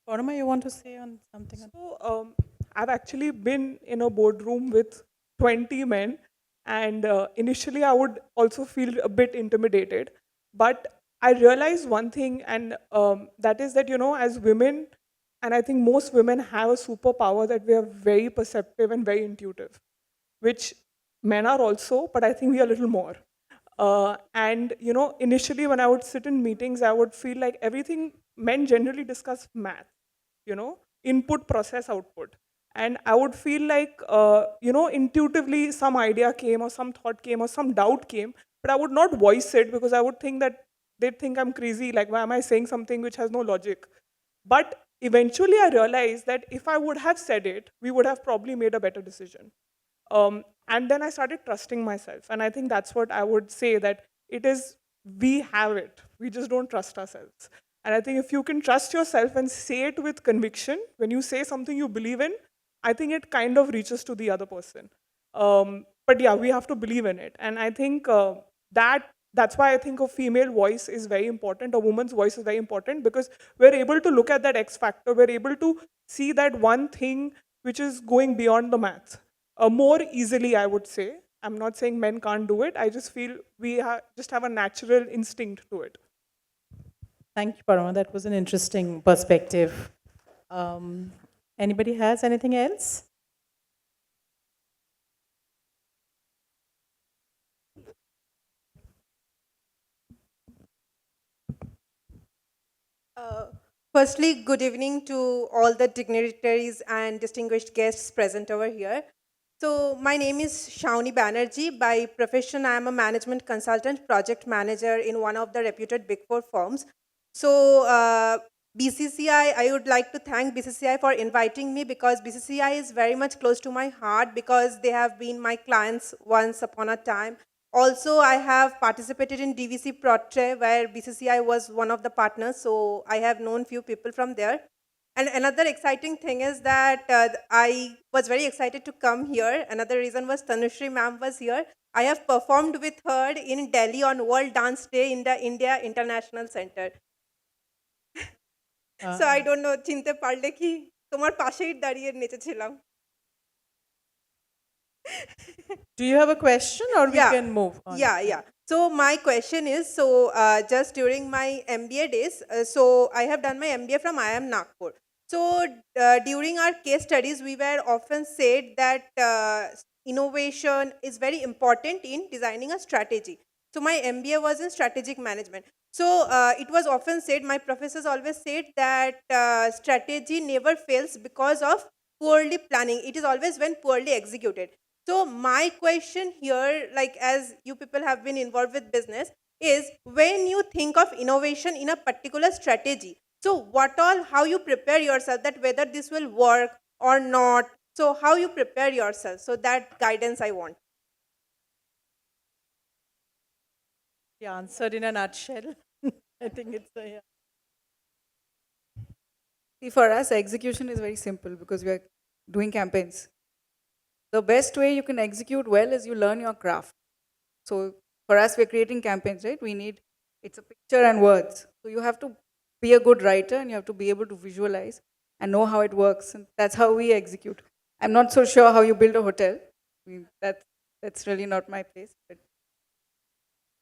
D: Parma, you want to say on something?
E: So I've actually been in a boardroom with 20 men, and initially I would also feel a bit intimidated. But I realized one thing, and that is that, as women, and I think most women have a superpower that we are very perceptive and very intuitive, which men are also, but I think we are a little more. And initially when I would sit in meetings, I would feel like everything, men generally discuss math, input, process, output. And I would feel like, intuitively some idea came or some thought came or some doubt came, but I would not voice it because I would think that they'd think I'm crazy. Like, why am I saying something which has no logic? But eventually I realized that if I would have said it, we would have probably made a better decision. And then I started trusting myself. And I think that's what I would say, that it is, we have it. We just don't trust ourselves. And I think if you can trust yourself and say it with conviction, when you say something you believe in, I think it kind of reaches to the other person. But yeah, we have to believe in it. And I think that's why I think a female voice is very important, a woman's voice is very important, because we're able to look at that X factor, we're able to see that one thing which is going beyond the math more easily, I would say. I'm not saying men can't do it. I just feel we just have a natural instinct to it.
D: Thank you, Parama. That was an interesting perspective. Um, Anybody has anything else?
K: Uh, Firstly, good evening to all the dignitaries and distinguished guests present over here. So, my name is Shauni Banerjee. By profession, I am a management consultant, project manager in one of the reputed Big Four firms. So, I would like to thank BCCI for inviting me, because BCCI is very much close to my heart, because they have been my clients once upon a time. Also, I have participated in DVC Protre, where BCCI was one of the partners, so I have known few people from there. And another exciting thing is that I was very excited to come here. Another reason was Tanushri ma'am was here. I have performed with her in Delhi on World Dance Day in the India International Center. So I don't know, চিনতে পারলে কি তোমার পাশেই দাঁড়িয়ে নেচেছিলাম।
D: Do you have a question, or we
K: Yeah.
D: can move on?
K: Yeah. So my question is, just during my MBA days, so I have done my MBA from IIM Nagpur. So during our case studies, we were often said that innovation is very important in designing a strategy. So my MBA was in strategic management. So it was often said, my professors always said that strategy never fails because of poorly planning. It is always when poorly executed. So my question here, like as you people have been involved with business, is when you think of innovation in a particular strategy, so how you prepare yourself that whether this will work or not. So how you prepare yourself? So that guidance I want.
D: The answer in a nutshell. I think it's a, yeah.
H: See, for us, execution is very simple because we are doing campaigns. The best way you can execute well is you learn your craft. So for us, we're creating campaigns, right? It's a picture and words. So you have to be a good writer and you have to be able to visualize and know how it works. And that's how we execute. I'm not so sure how you build a hotel. I mean, that's really not my place. But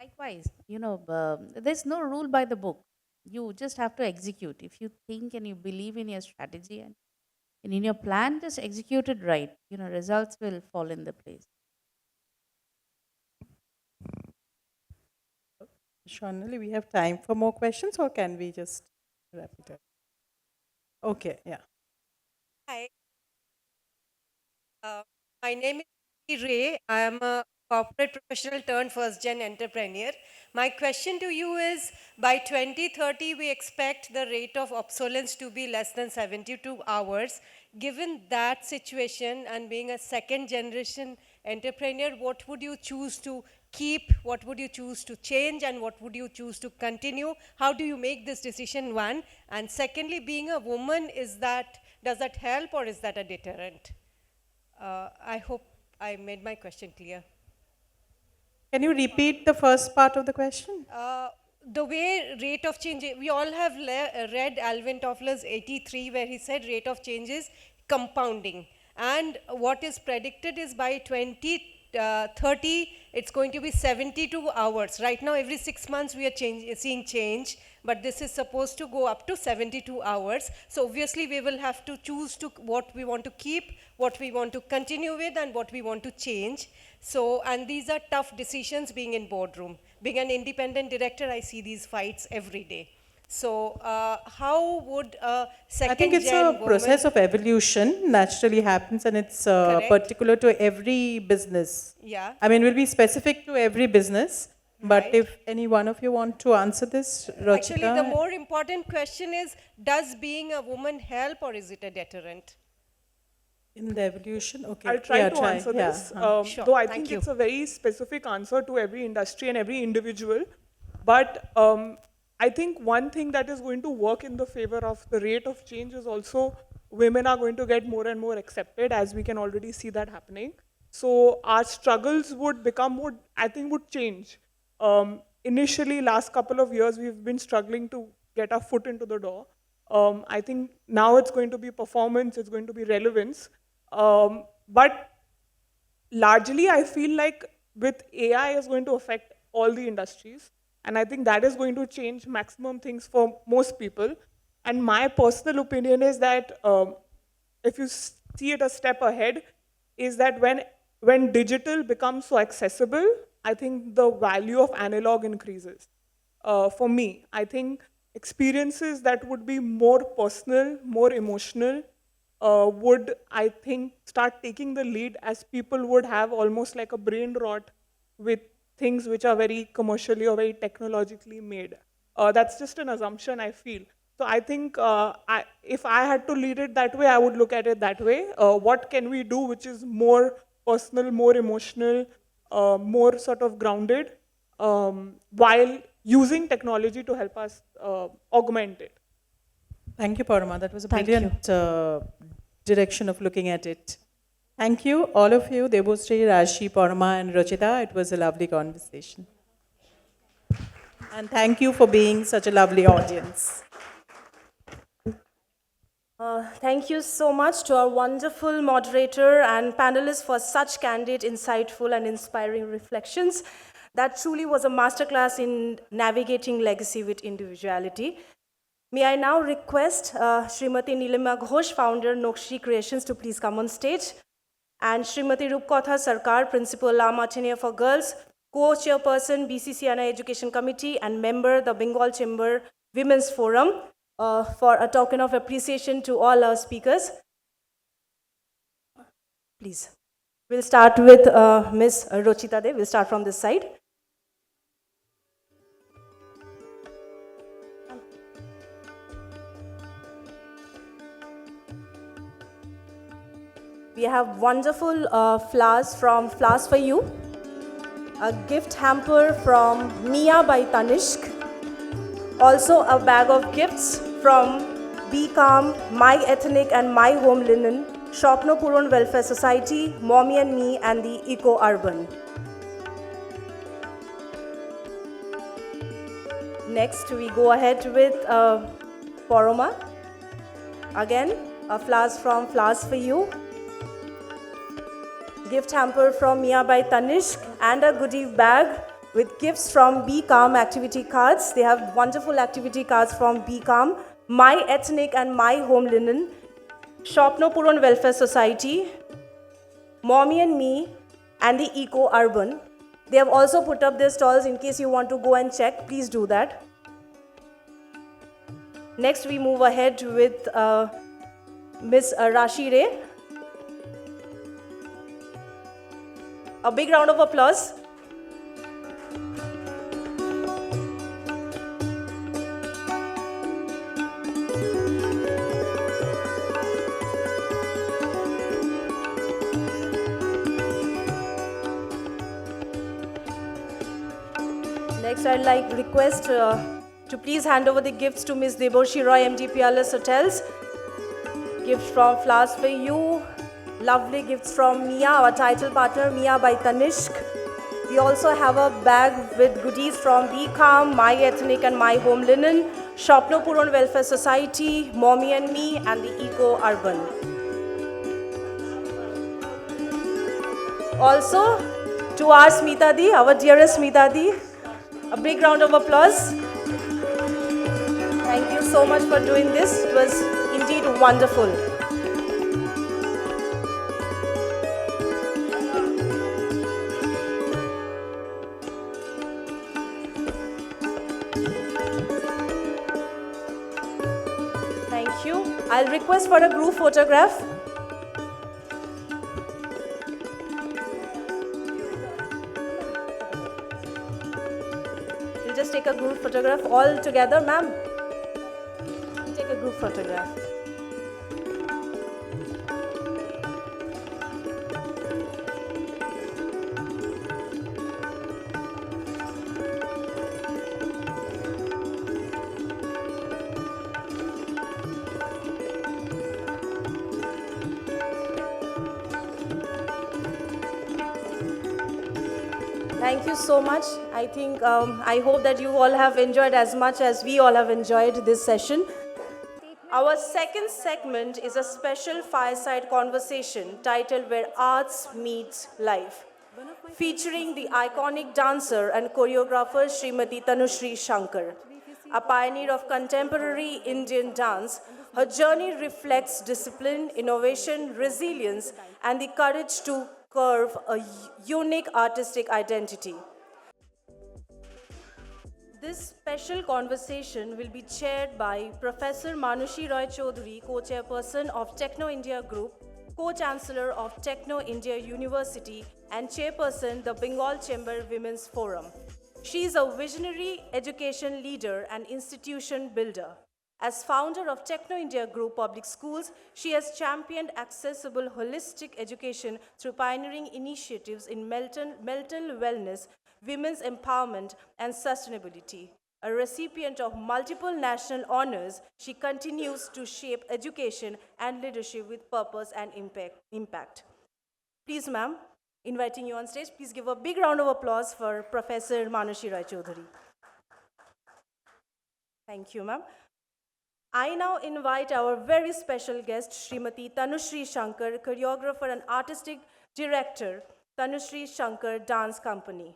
G: Likewise, there's no rule by the book. You just have to execute. If you think and you believe in your strategy and in your plan, just execute it right. Results will fall in the place.
D: Shonali, we have time for more questions, or can we just wrap it up? Okay, yeah.
L: Hi, my name is Ray. I am a corporate professional turned first gen entrepreneur. My question to you is, by 2030, we expect the rate of obsolescence to be less than 72 hours. Given that situation and being a second generation entrepreneur, what would you choose to keep, what would you choose to change, and what would you choose to continue? How do you make this decision, one? And secondly, being a woman, does that help or is that a deterrent? I hope I made my question clear.
D: Can you repeat the first part of the question?
L: The way rate of change, we all have read Alvin Toffler's 83, where he said rate of change is compounding. And what is predicted is by 2030, it's going to be 72 hours. Right now, every 6 months, we are seeing change, but this is supposed to go up to 72 hours. So obviously, we will have to choose what we want to keep, what we want to continue with, and what we want to change. So, and these are tough decisions being in boardroom. Being an independent director, I see these fights every day. So, how would a second
D: I think it's a process of evolution, naturally happens, and it's particular to every business.
L: Yeah.
D: I mean, it will be specific to every business, but
L: Right.
D: if any one of you want to answer this, Rachita.
L: Actually, the more important question is, does being a woman help or is it a deterrent?
D: In the evolution, okay.
E: I'll try to answer
D: yeah,
E: this,
L: Sure,
E: though I
L: thank
E: think
L: you.
E: it's a very specific answer to every industry and every individual. But I think one thing that is going to work in the favor of the rate of change is also women are going to get more and more accepted, as we can already see that happening. So our struggles would become more, I think, would change. Initially, last couple of years, we've been struggling to get our foot into the door. I think now it's going to be performance, it's going to be relevance. But largely, I feel like with AI is going to affect all the industries. And I think that is going to change maximum things for most people. And my personal opinion is that if you see it a step ahead, is that when digital becomes so accessible, I think the value of analog increases. For me, I think experiences that would be more personal, more emotional, would, I think, start taking the lead, as people would have almost like a brain rot with things which are very commercially or very technologically made. That's just an assumption, I feel. So I think if I had to lead it that way, I would look at it that way. What can we do which is more personal, more emotional, more sort of grounded, while using technology to help us augment it?
D: Thank you, Parma. That was a
C: Thank you.
D: brilliant direction of looking at it. Thank you, all of you, Debosri, Rashi, Parma, and Rachita. It was a lovely conversation. And thank you for being such a lovely audience.
A: Thank you so much to our wonderful moderator and panelists for such candid, insightful, and inspiring reflections. That truly was a masterclass in navigating legacy with individuality. May I now request Srimati Nilima Ghosh, founder Nokshi Creations, to please come on stage, and Srimati Rupkotha Sarkar, Principal La Martiniere for Girls, co-chairperson BCC&I Education Committee, and member the Bengal Chamber Women's Forum, for a token of appreciation to all our speakers. Please. We'll start with Ms. Rochita De. We'll start from this side. We have wonderful flowers from Flowers for You, a gift hamper from Mia by Tanishq, also a bag of gifts from Be Calm, My Ethnic and My Home Linen, Shopno Puran Welfare Society, Mommy and Me, and the Eco Urban. Next, we go ahead with Poroma. Again, a flowers from Flowers for You, gift hamper from Mia by Tanishq, and a goodie bag with gifts from Be Calm activity cards. They have wonderful activity cards from Be Calm, My Ethnic and My Home Linen, Shopno Puran Welfare Society, Mommy and Me, and the Eco Urban. They have also put up their stalls in case you want to go and check. Please do that. Next, we move ahead with Ms. Rashi Ray. A big round of applause. Next, I'd like to request to please hand over the gifts to Ms. Deboshi Roy, MD Palace Hotels. Gifts from Flowers for You. Lovely gifts from Mia, our title partner, Mia by Tanishq. We also have a bag with goodies from Be Calm, My Ethnic and My Home Linen, Shopno Puran Welfare Society, Mommy and Me, and the Eco Urban. Also, to our Smita Di, our dearest Smita Di, a big round of applause. Thank you so much for doing this. It was indeed wonderful. Thank you. I'll request for a group photograph. We'll just take a group photograph all together, ma'am. Take a group photograph. Thank you so much. I hope that you all have enjoyed as much as we all have enjoyed this session. Our second segment is a special fireside conversation titled Where Arts Meets Life, featuring the iconic dancer and choreographer Srimati Tanushri Shankar. A pioneer of contemporary Indian dance, her journey reflects discipline, innovation, resilience, and the courage to curve a unique artistic identity. This special conversation will be chaired by Professor Manushi Roy Chaudhary, co-chairperson of Techno India Group, co-chancellor of Techno India University, and chairperson the Bengal Chamber Women's Forum. She is a visionary education leader and institution builder. As founder of Techno India Group Public Schools, she has championed accessible holistic education through pioneering initiatives in mental wellness, women's empowerment, and sustainability. A recipient of multiple national honors, she continues to shape education and leadership with purpose and impact. Please, ma'am, inviting you on stage, please give a big round of applause for Professor Manushi Rai Chaudhary. Thank you, ma'am. I now invite our very special guest, Srimati Tanushri Shankar, choreographer and artistic director, Tanushri Shankar Dance Company.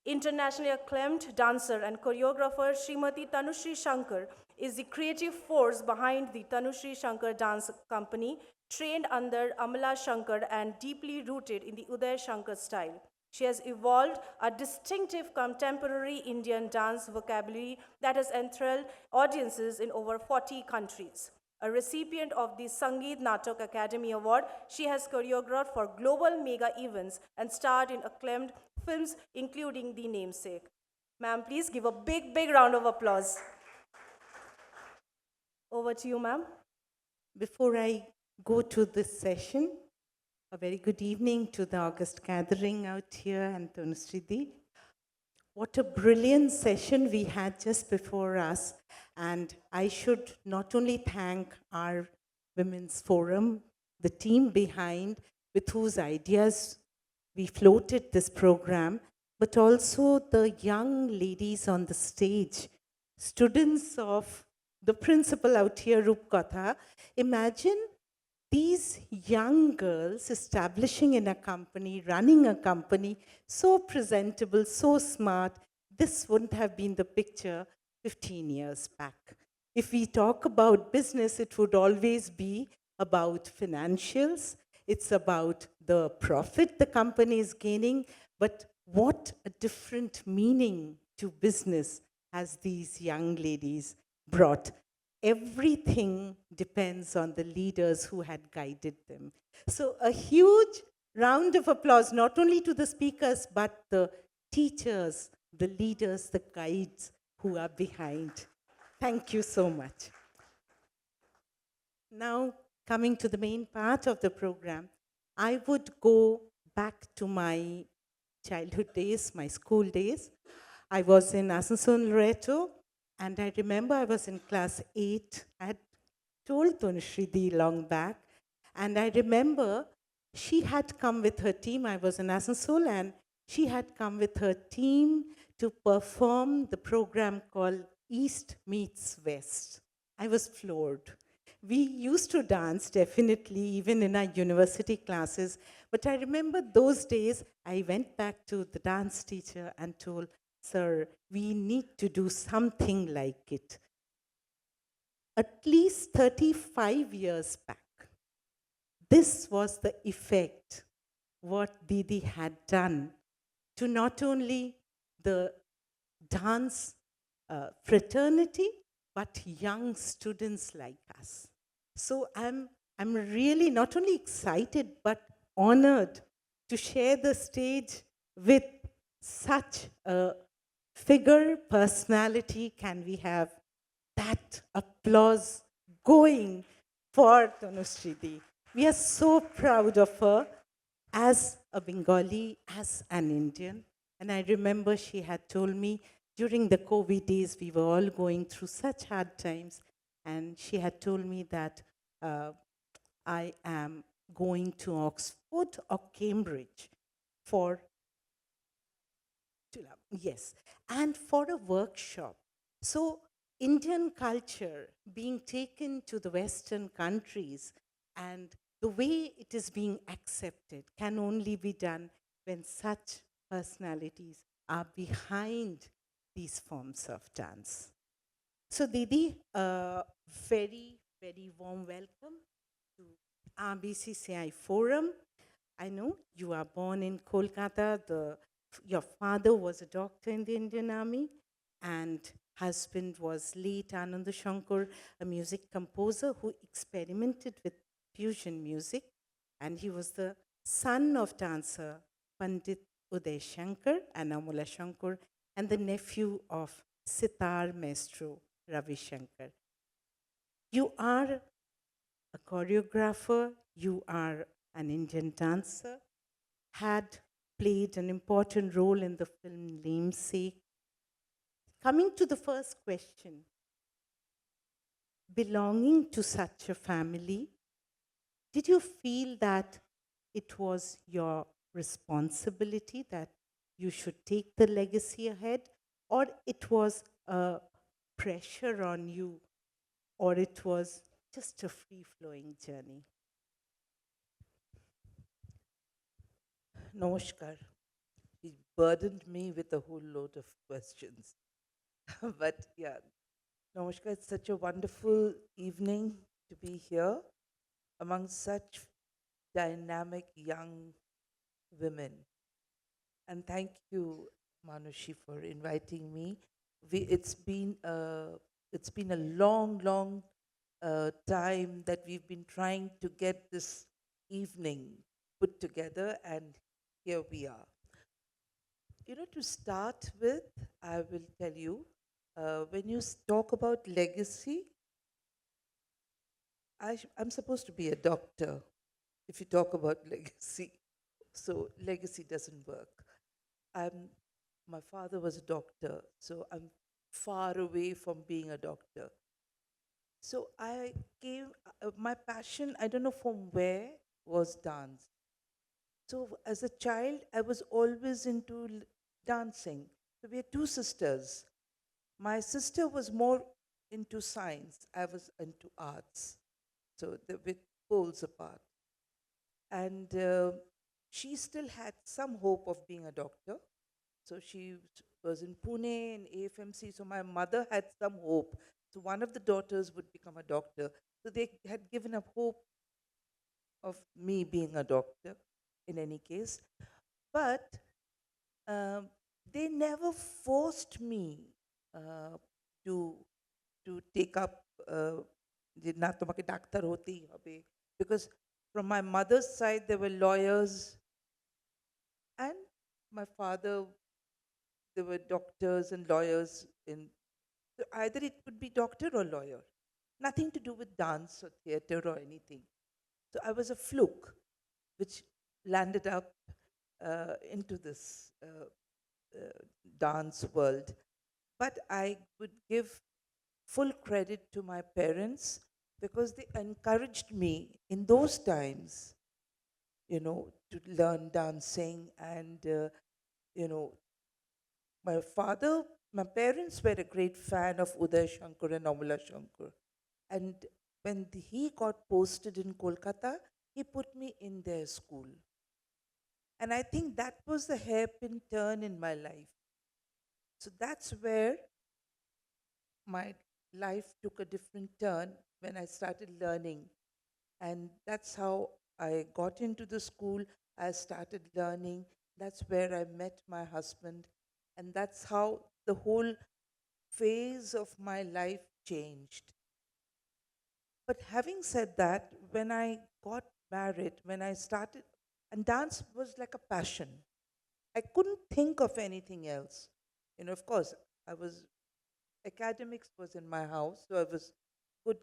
A: Internationally acclaimed dancer and choreographer Srimati Tanushri Shankar is the creative force behind the Tanushri Shankar Dance Company, trained under Amala Shankar and deeply rooted in the Uday Shankar style. She has evolved a distinctive contemporary Indian dance vocabulary that has enthralled audiences in over 40 countries. A recipient of the Sangeet Natak Academy Award, she has choreographed for global mega events and starred in acclaimed films, including The Namesake. Ma'am, please give a big, big round of applause. Over to you, ma'am.
C: Before I go to this session, a very good evening to the August gathering out here and Tanushridi. What a brilliant session we had just before us. And I should not only thank our Women's Forum, the team behind with whose ideas we floated this program, but also the young ladies on the stage, students of the principal out here, Rupkatha. Imagine these young girls establishing in a company, running a company, so presentable, so smart. This wouldn't have been the picture 15 years back. If we talk about business, it would always be about financials. It's about the profit the company is gaining, but what a different meaning to business has these young ladies brought. Everything depends on the leaders who had guided them. So a huge round of applause, not only to the speakers, but the teachers, the leaders, the guides who are behind. Thank you so much. Now, coming to the main part of the program, I would go back to my childhood days, my school days. I was in Asansol, Loreto, and I remember I was in class 8. I had told Tanushridi long back, and I remember she had come with her team. I was in Asansol, and she had come with her team to perform the program called East Meets West. I was floored. We used to dance, definitely, even in our university classes. But I remember those days, I went back to the dance teacher and told, "Sir, we need to do something like it." At least 35 years back, this was the effect, what Didi had done to not only the dance fraternity, but young students like us. So I'm really not only excited, but honored to share the stage with such a figure, personality. Can we have that applause going for Tanushridi? We are so proud of her as a Bengali, as an Indian. And I remember she had told me during the COVID days, we were all going through such hard times. And she had told me that I am going to Oxford or Cambridge for Yes, and for a workshop. So, Indian culture being taken to the Western countries and the way it is being accepted can only be done when such personalities are behind these forms of dance. So, Didi, a very, very warm welcome to our BCCI forum. I know you are born in Kolkata. Your father was a doctor in the Indian Army, and husband was late Ananda Shankar, a music composer who experimented with fusion music, and he was the son of dancer Pandit Uday Shankar and Amula Shankar, and the nephew of sitar maestro Ravi Shankar. You are a choreographer, you are an Indian dancer, had played an important role in the film Namesake. Coming to the first question, belonging to such a family, did you feel that it was your responsibility that you should take the legacy ahead, or it was a pressure on you, or it was just a free flowing journey?
M: Namaskar. He burdened me with a whole load of questions. But yeah, Namaskar, it's such a wonderful evening to be here among such dynamic young women. And thank you, Manushi, for inviting me. It's been a long, long time that we've been trying to get this evening put together, and here we are. To start with, I will tell you, when you talk about legacy, I'm supposed to be a doctor if you talk about legacy. So legacy doesn't work. I'm, my father was a doctor, so I'm far away from being a doctor. So my passion, I don't know from where, was dance. So as a child, I was always into dancing. So we had two sisters. My sister was more into science. I was into arts. So we're poles apart. And she still had some hope of being a doctor. So she was in Pune in AFMC. So my mother had some hope. So one of the daughters would become a doctor. So they had given up hope of me being a doctor in any case. But they never forced me uh, to take up যে না তোমাকে doctor হতেই হবে, because from my mother's side there were lawyers, and my father, there were doctors and lawyers in, so either it would be doctor or lawyer, nothing to do with dance or theater or anything. So I was a fluke which landed up into this dance world. But I would give full credit to my parents because they encouraged me in those times, to learn dancing. And, my parents were a great fan of Uday Shankar and Amula Shankar. And when he got posted in Kolkata, he put me in their school. And I think that was the hairpin turn in my life. So that's where my life took a different turn when I started learning. And that's how I got into the school. I started learning. That's where I met my husband. And that's how the whole phase of my life changed. But having said that, when I got married, when I started, and dance was like a passion. I couldn't think of anything else. Of course, I was academics was in my house, so I was good.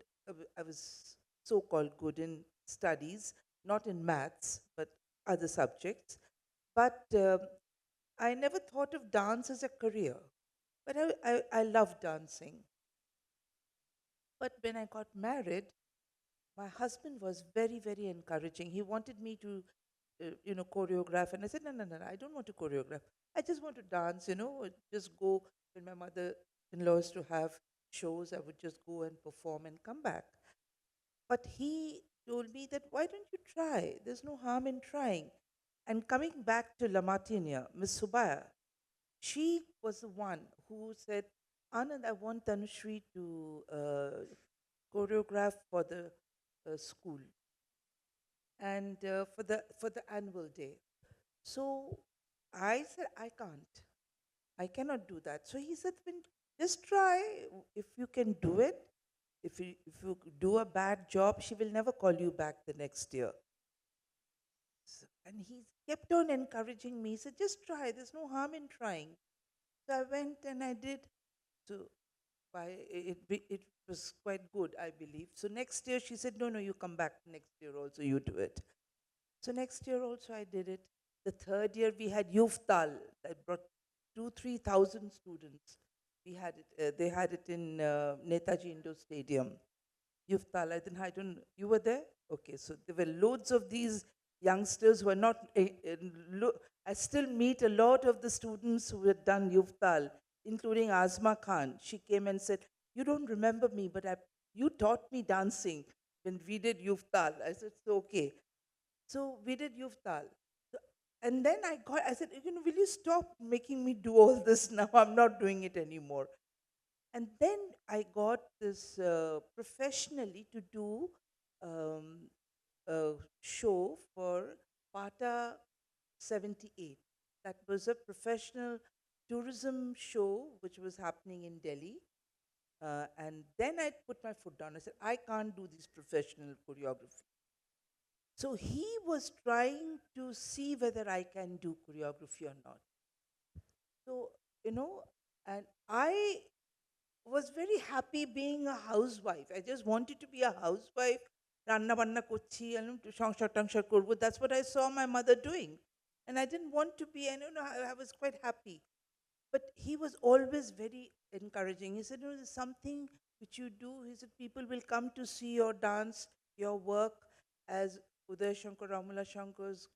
M: I was so-called good in studies, not in maths, but other subjects. But I never thought of dance as a career. But I love dancing. But when I got married, my husband was very, very encouraging. He wanted me to, choreograph. And I said, no, no, no, I don't want to choreograph. I just want to dance, just go when my mother-in-law used to have shows, I would just go and perform and come back. But he told me that, why don't you try? There's no harm in trying. And coming back to Lamatinia, Miss Subaya, she was the one who said, Anand, I want Tanushri to choreograph for the school and for the annual day. So I said, I can't. I cannot do that. So he said, "Then just try. If you can do it, if you do a bad job, she will never call you back the next year." And he kept on encouraging me. He said, just try. There's no harm in trying. So I went and I did. So it was quite good, I believe. So next year she said, no, no, you come back next year also, you do it. So next year also I did it. The third year we had Youth Tal that brought 3,000 students. We had it. They had it in Netaji Indoor Stadium. Youth Tal. I don't. You were there. Okay. So there were loads of these youngsters who are not. I still meet a lot of the students who had done Youth Tal, including Azma Khan. She came and said, "You don't remember me, but you taught me dancing when we did Youth Tal." I said, "So okay." So we did Youth Tal. So, and then I said, will you stop making me do all this now? I'm not doing it anymore. And then I got this professionally to do um, a show for Pata 78. That was a professional tourism show which was happening in Delhi. And then I put my foot down. I said, I can't do this professional choreography. So he was trying to see whether I can do choreography or not. So, and I was very happy being a housewife. I just wanted to be a housewife. Ranna banna kochi, সংসার টাংসার করবো. That's what I saw my mother doing. And I didn't want to be, and I was quite happy. But he was always very encouraging. He said, there's something which you do. He said, people will come to see your dance, your work, as Uday Shankar, Ramula Shankar's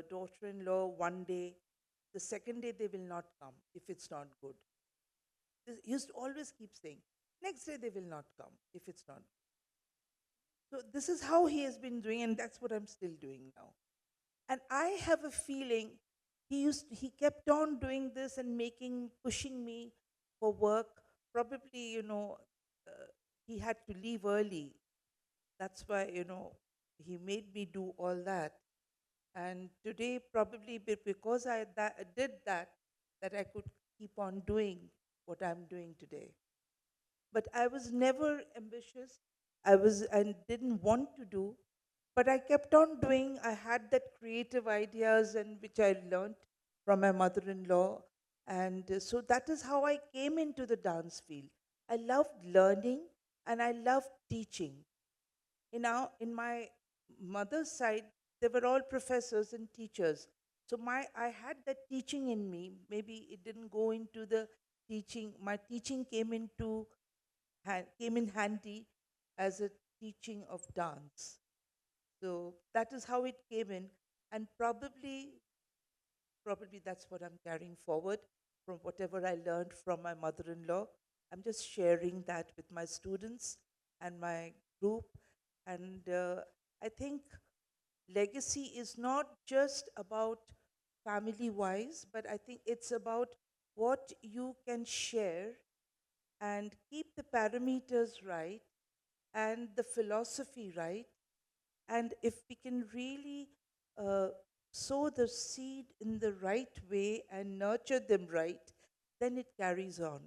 M: daughter-in-law one day. The second day, they will not come if it's not good. He used to always keep saying, next day they will not come if it's not. So this is how he has been doing, and that's what I'm still doing now. And I have a feeling he kept on doing this and pushing me for work. Probably, he had to leave early. That's why, he made me do all that. And today, probably because I did that I could keep on doing what I'm doing today. But I was never ambitious. I didn't want to do, but I kept on doing. I had that creative ideas and which I learned from my mother-in-law. And so that is how I came into the dance field. I loved learning and I loved teaching. In my mother's side, they were all professors and teachers. So I had that teaching in me. Maybe it didn't go into the teaching. My teaching came in handy as a teaching of dance. So that is how it came in. And probably that's what I'm carrying forward from whatever I learned from my mother-in-law. I'm just sharing that with my students and my group. And I think legacy is not just about family-wise, but I think it's about what you can share and keep the parameters right and the philosophy right. And if we can really sow the seed in the right way and nurture them right, then it carries on.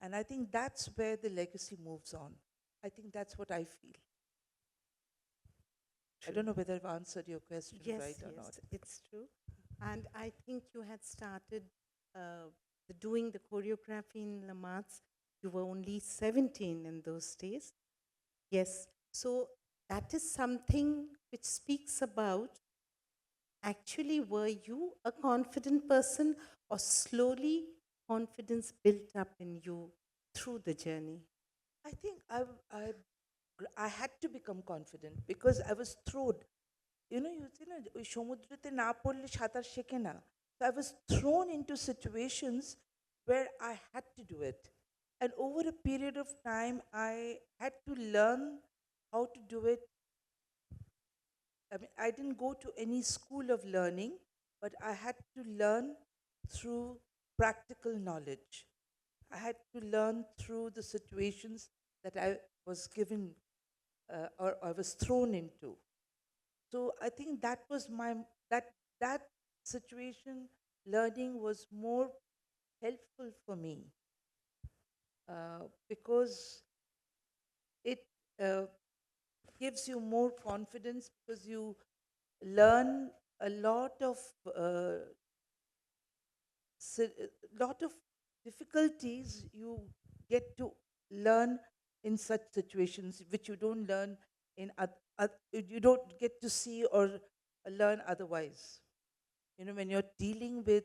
M: And I think that's where the legacy moves on. I think that's what I feel. I don't know whether I've answered your question right or not.
C: Yes, it's true. And I think you had started doing the choreography in Lamats. You were only 17 in those days. Yes. So that is something which speaks about actually, were you a confident person or slowly confidence built up in you through the journey?
M: I think I had to become confident because I was thrown. You know, ওই সমুদ্রেতে না পড়লে সাঁতার শেখে না. So I was thrown into situations where I had to do it. And over a period of time, I had to learn how to do it. I mean, I didn't go to any school of learning, but I had to learn through practical knowledge. I had to learn through the situations that I was given or I was thrown into. So I think that was that situation. Learning was more helpful for me because it uh, gives you more confidence because you learn a lot of uh, lot of difficulties you get to learn in such situations which you don't learn in you don't get to see or learn otherwise. You know, when you're dealing with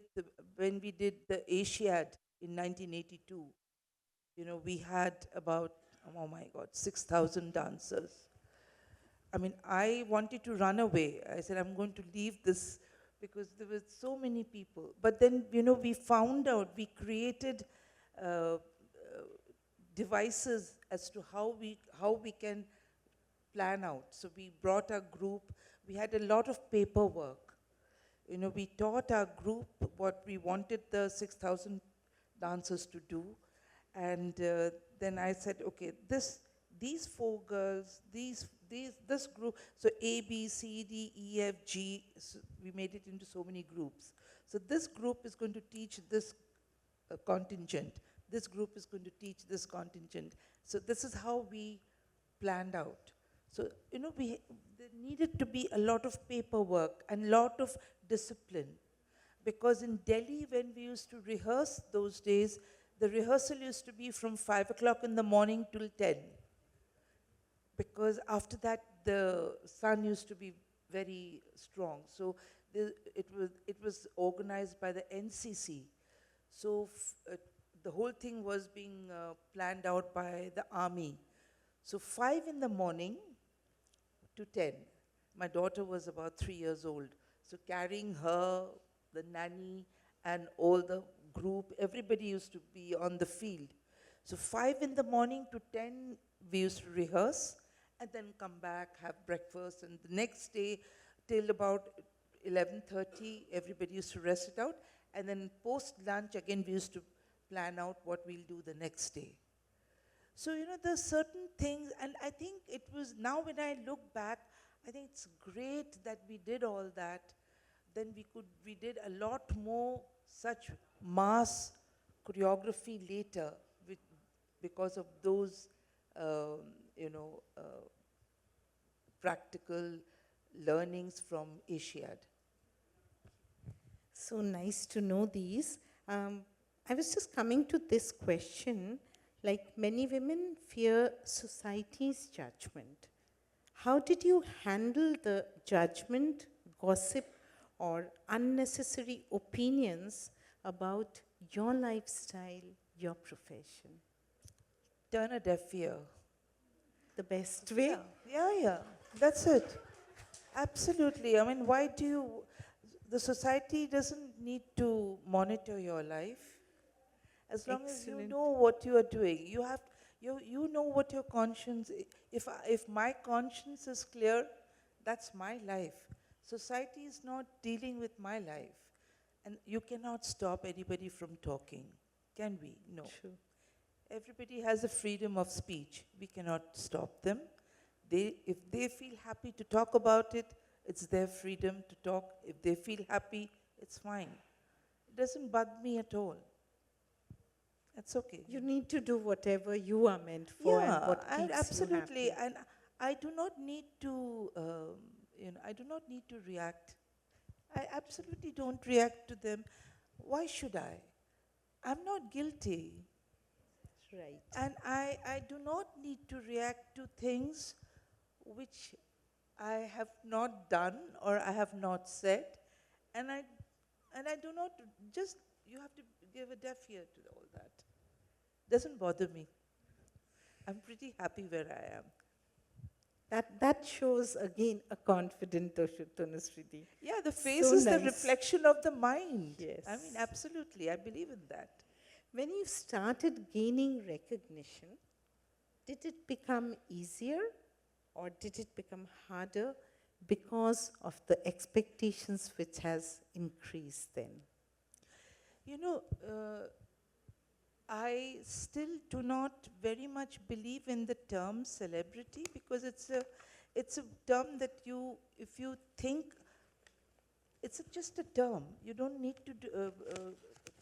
M: when we did the Asiad in 1982, you know, we had about, oh my God, 6,000 dancers. I mean, I wanted to run away. I said, I'm going to leave this because there were so many people. But then, you know, we found out, we created uh, devices as to how we can plan out. So we brought our group. We had a lot of paperwork. You know, we taught our group what we wanted the 6,000 dancers to do. And then I said, okay, these four girls, this group, so A, B, C, D, E, F, G, so we made it into so many groups. So this group is going to teach this contingent. This group is going to teach this contingent. So this is how we planned out. So, you know, there needed to be a lot of paperwork and a lot of discipline. Because in Delhi, when we used to rehearse those days, the rehearsal used to be from 5 o'clock in the morning till 10. Because after that, the sun used to be very strong. So it was organized by the NCC. So the whole thing was being planned out by the army. So 5 in the morning to 10. My daughter was about 3 years old. So carrying her, the nanny, and all the group, everybody used to be on the field. So 5 in the morning to 10, we used to rehearse and then come back, have breakfast, and the next day till about 11:30, everybody used to rest it out. And then post lunch, again, we used to plan out what we'll do the next day. So, you know, there's certain things, and I think it was, now when I look back, I think it's great that we did all that. Then we did a lot more such mass choreography later because of those, you know, practical learnings from Asiad.
C: So nice to know these. I was just coming to this question. Like many women fear society's judgment. How did you handle the judgment, gossip, or unnecessary opinions about your lifestyle, your profession?
M: Turn a deaf ear.
C: The best way?
M: Yeah. That's it. Absolutely. I mean, why do you, the society doesn't need to monitor your life. As long as you
C: Excellent.
M: know what you are doing, you know what your conscience, if my conscience is clear, that's my life. Society is not dealing with my life. And you cannot stop anybody from talking, can we? No.
C: True.
M: Everybody has a freedom of speech. We cannot stop them. If they feel happy to talk about it, it's their freedom to talk. If they feel happy, it's fine. It doesn't bug me at all. That's okay.
C: You need to do whatever you are meant for and what keeps
M: absolutely.
C: you happy.
M: And I do not need to, I do not need to react. I absolutely don't react to them. Why should I? I'm not guilty.
C: Right.
M: And I do not need to react to things which I have not done or I have not said. And I do not just, you have to give a deaf ear to all that. Doesn't bother me. I'm pretty happy where I am.
C: That shows again a confident Tanushriti.
M: Yeah, the face
C: So
M: is the
C: nice.
M: reflection of the mind.
C: Yes.
M: I mean, absolutely. I believe in that.
C: When you started gaining recognition, did it become easier or did it become harder because of the expectations which has increased then?
M: You know, I still do not very much believe in the term celebrity because it's a term that you, if you think, it's just a term. You don't need to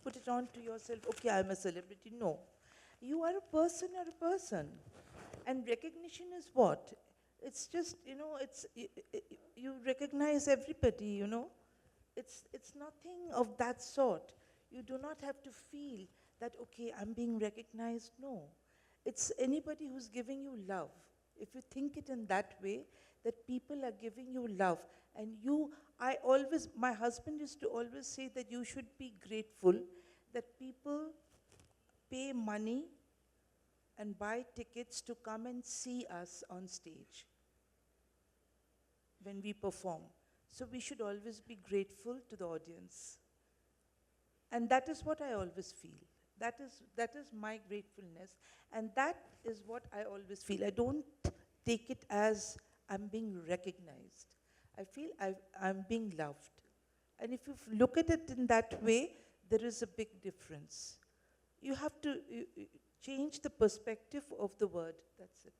M: put it on to yourself, okay, I'm a celebrity. No. You are a person, you're a person. And recognition is what? It's just, you recognize everybody, It's nothing of that sort. You do not have to feel that, okay, I'm being recognized. No. It's anybody who's giving you love. If you think it in that way, that people are giving you love. And my husband used to always say that you should be grateful that people pay money and buy tickets to come and see us on stage when we perform. So we should always be grateful to the audience. And that is what I always feel. That is my gratefulness. And that is what I always feel. I don't take it as I'm being recognized. I feel I'm being loved. And if you look at it in that way, there is a big difference. You have to change the perspective of the word. That's it.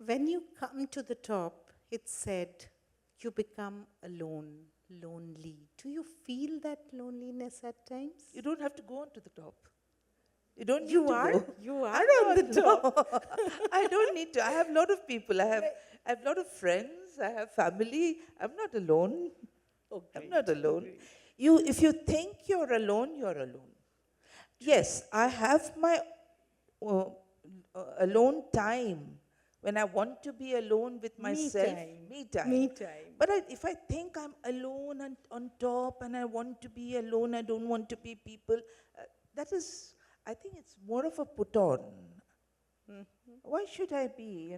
C: When you come to the top, it's said you become alone, lonely. Do you feel that loneliness at times?
M: You don't have to go on to the top. You don't need
C: You
M: to
C: are?
M: go.
C: You are
M: I'm
C: on
M: not,
C: the top.
M: no. I don't need to. I have a lot of people. I have a lot of friends. I have family. I'm not alone. I'm not alone. If you think you're alone, you're alone. Yes, I have my uh, alone time when I want to be alone with myself. Me time.
C: Me time.
M: But if I think I'm alone and on top and I want to be alone, I don't want to be people, that is, I think it's more of a put on. Why should I be?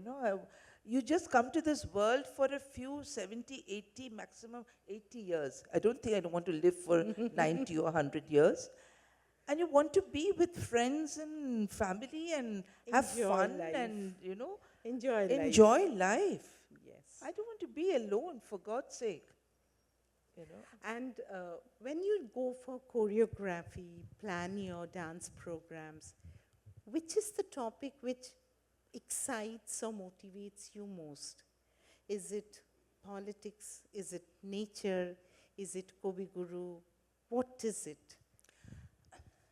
M: You just come to this world for a few 70, 80, maximum 80 years. I don't think I want to live for 90 or 100 years. And you want to be with friends and family and have fun
C: life.
M: and,
C: Enjoy
M: life.
C: Yes.
M: I don't want to be alone, for God's sake.
C: And when you go for choreography, plan your dance programs, which is the topic which excites or motivates you most? Is it politics? Is it nature? Is it Kobi Guru? What is it?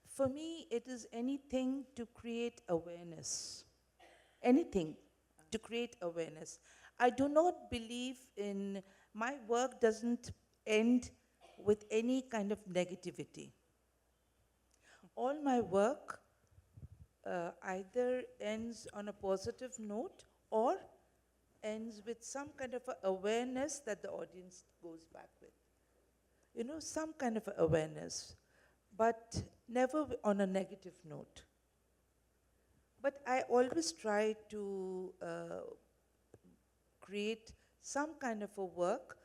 M: For me, it is anything to create awareness. Anything to create awareness. I do not believe in, my work doesn't end with any kind of negativity. All my work either ends on a positive note or ends with some kind of awareness that the audience goes back with. Some kind of awareness, but never on a negative note. But I always try to create some kind of a work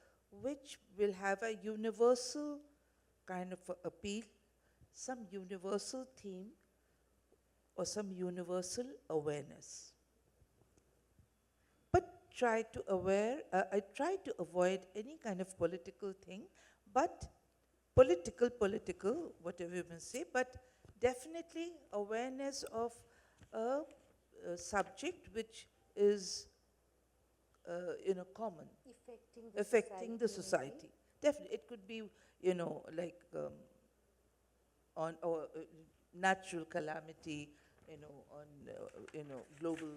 M: which will have a universal kind of appeal, some universal theme, or some universal awareness. But I try to avoid any kind of political thing, but political, whatever you may say, but definitely awareness of a subject which is, common, affecting the society. Definitely, it could be, like on natural calamity, on global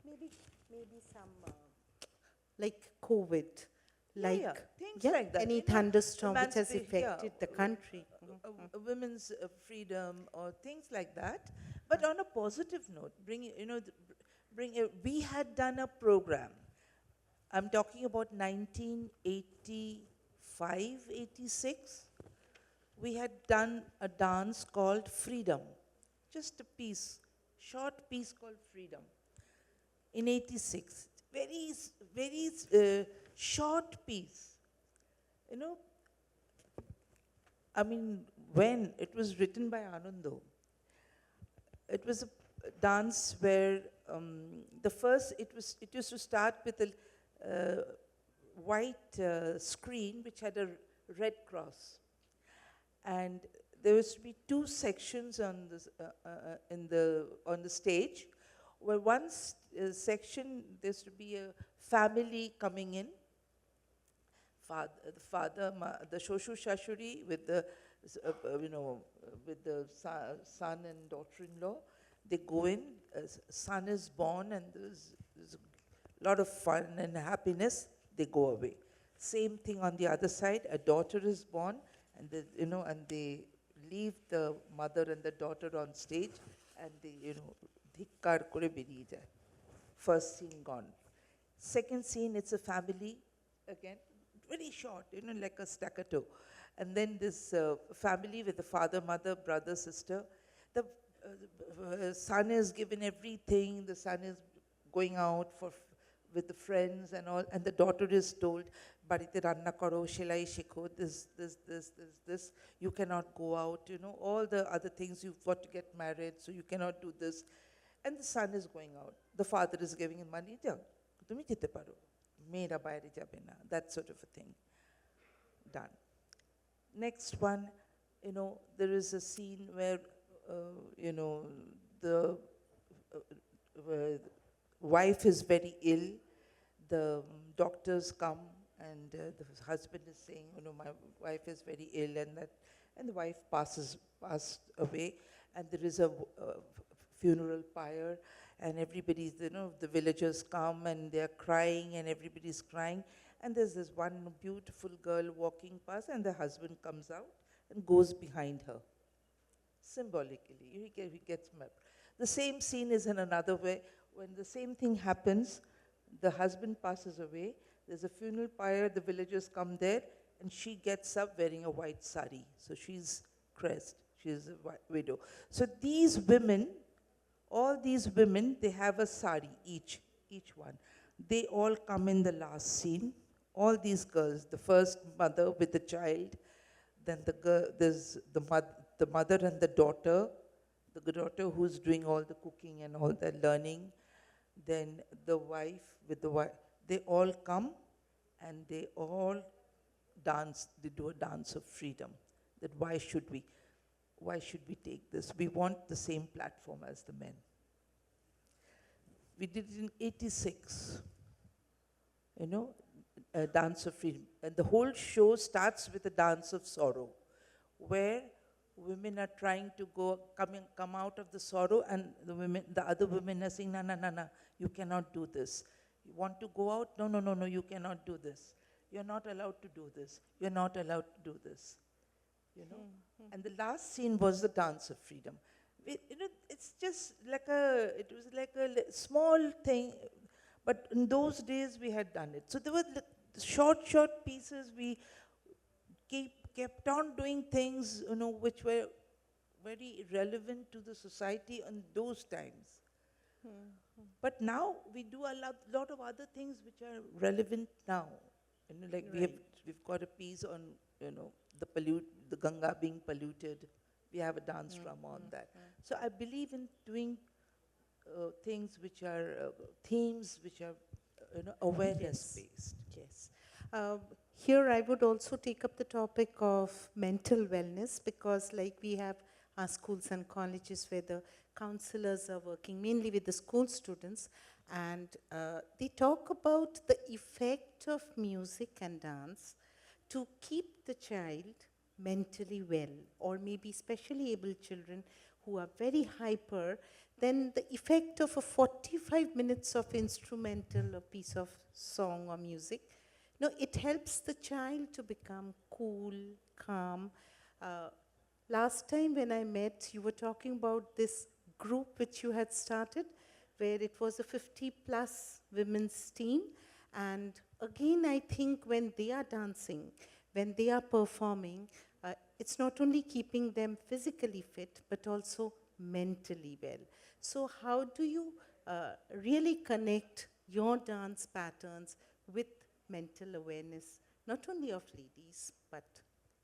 C: Maybe some like COVID,
M: things like that.
C: any thunderstorm which has
M: emancipation,
C: affected the country.
M: Women's freedom or things like that. But on a positive note, we had done a program. I'm talking about 1985, 86. We had done a dance called Freedom, just a piece short piece called Freedom in 86. Very short piece. You know, I mean, when it was written by Anando, it was a dance where it used to start with a white screen which had a red cross, and there used to be two sections on this, on the stage, where section there used to be a family coming in, the Shoshu Shashuri with the, with the son and daughter-in-law. They go in, son is born, and there's a lot of fun and happiness. They go away. Same thing on the other side. A daughter is born, and they leave the mother and the daughter on stage, and they, ধিক্কার করে বেরিয়ে যায়. First scene gone. Second scene, it's a family, again, very short, like a staccato. And then this family with the father, mother, brother, sister. The son is given everything. The son is going out with the friends and all. And the daughter is told, বাড়িতে রান্না করো, সেলাই শেখো, this. You cannot go out, all the other things. You've got to get married, so you cannot do this. And the son is going out. The father is giving him money. তুমি যেতে পারো, মেয়েরা বাইরে যাবে না, that sort of a thing. Done. Next one, there is a scene where, the wife is very ill. The doctors come, and the husband is saying, my wife is very ill, and the wife passed away, and there is a funeral pyre, and everybody's, the villagers come, and they're crying, and everybody's crying, and there's this one beautiful girl walking past, and the husband comes out and goes behind her. Symbolically, he gets mad. The same scene is in another way. When the same thing happens, the husband passes away, there's a funeral pyre, the villagers come there, and she gets up wearing a white sari. So she's crest, she's a widow. So these women, all these women, they have a sari, each one. They all come in the last scene. All these girls, the first mother with the child, then there's the mother and the daughter who's doing all the cooking and all the learning, then the wife with the wife. They all come, and they all dance. They do a dance of freedom. That why should we take this? We want the same platform as the men. We did it in 86, a dance of freedom. And the whole show starts with a dance of sorrow, where women are trying to come out of the sorrow, and the other women are saying, no, you cannot do this. You want to go out? No, you cannot do this. You're not allowed to do this. You're not allowed to do this. And the last scene was the dance of freedom. It's just it was like a small thing, but in those days we had done it. So there were short pieces. We kept on doing things, which were very relevant to the society in those times. But now we do a lot of other things which are relevant now. We've got a piece on, the Ganga being polluted. We have a dance drum on that. So I believe in doing things which are themes which are awareness-based.
C: Yes. Here I would also take up the topic of mental wellness, because like we have our schools and colleges where the counselors are working mainly with the school students, and they talk about the effect of music and dance to keep the child mentally well, or maybe specially able children who are very hyper, then the effect of a 45 minutes of instrumental, a piece of song or music, it helps the child to become cool, calm. Last time when I met, you were talking about this group which you had started, where it was a 50+ women's team. And again, I think when they are dancing, when they are performing, it's not only keeping them physically fit, but also mentally well. So, how do you really connect your dance patterns with mental awareness, not only of ladies, but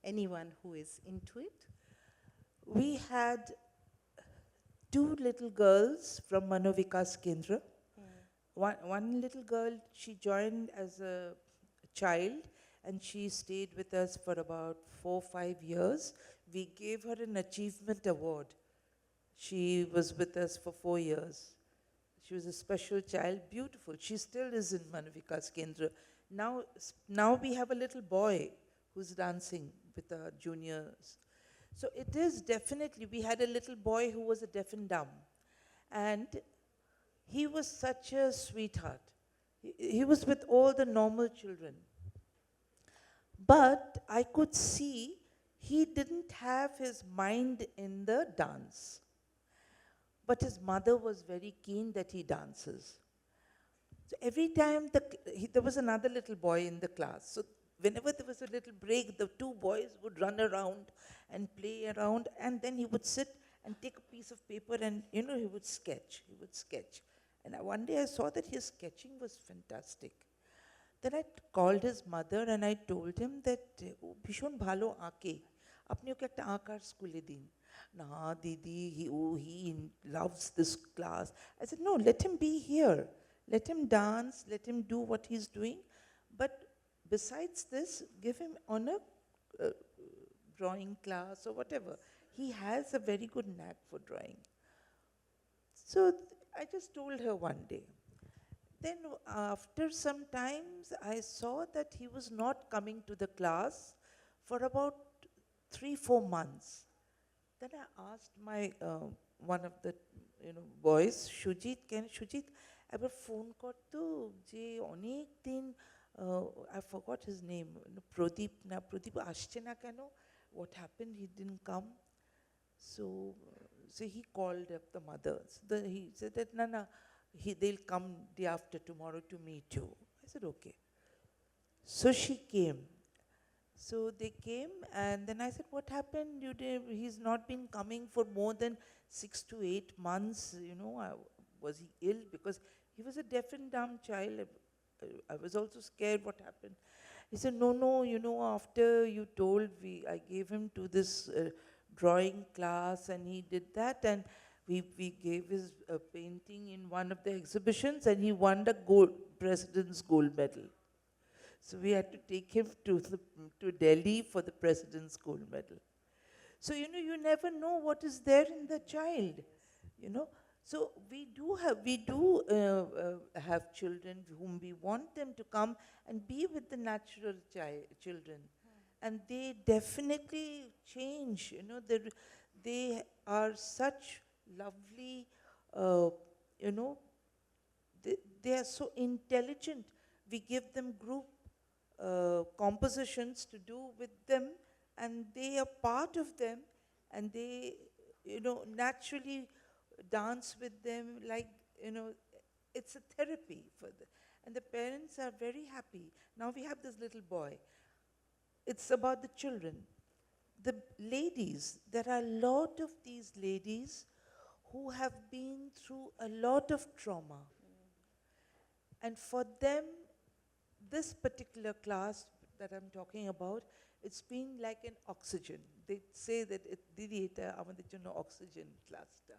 C: anyone who is into it?
M: We had two little girls from Manovikas Kendra. One little girl, she joined as a child and she stayed with us for about 4 or 5 years. We gave her an achievement award. She was with us for 4 years. She was a special child, beautiful. She still is in Manavikas Kendra. Now we have a little boy who's dancing with our juniors. So it is definitely, we had a little boy who was a deaf and dumb. And he was such a sweetheart. He was with all the normal children. But I could see he didn't have his mind in the dance. But his mother was very keen that he dances. So every time there was another little boy in the class. So whenever there was a little break, the two boys would run around and play around, and then he would sit and take a piece of paper and, he would sketch. He would sketch. And one day I saw that his sketching was fantastic. Then I called his mother and I told him that, ভীষণ ভালো আঁকে, আপনি ওকে একটা আঁকার স্কুলে দিন। না দিদি, he loves this class. I said, no, let him be here. Let him dance, let him do what he's doing. But besides this, give him on a drawing class or whatever. He has a very good knack for drawing. So I just told her one day. Then after some times, I saw that he was not coming to the class for about 3-4 months. Then I asked my one of the boys, Shujit, ever phone করতো যে অনেক দিন, I forgot his name, Pradeep আসছে না কেন? What happened? He didn't come. So he called up the mothers. He said that no, they'll come day after tomorrow to meet you. I said, okay. So she came. So they came, and then I said, what happened? He's not been coming for more than 6 to 8 months. Was he ill? Because he was a deaf and dumb child. I was also scared what happened. He said, no, after you told, I gave him to this drawing class, and he did that, and we gave his painting in one of the exhibitions, and he won the President's Gold Medal. So we had to take him to Delhi for the President's Gold Medal. So, you never know what is there in the child, So we do have children whom we want them to come and be with the natural children. And they definitely change, they are such lovely, they are so intelligent. We give them group compositions to do with them, and they are part of them, and they, naturally dance with them like, it's a therapy for them. And the parents are very happy. Now we have this little boy. It's about the children. The ladies, there are a lot of these ladies who have been through a lot of trauma. And for them, this particular class that I'm talking about, it's been like an oxygen. They say that Didi eta amader jonno oxygen class ta.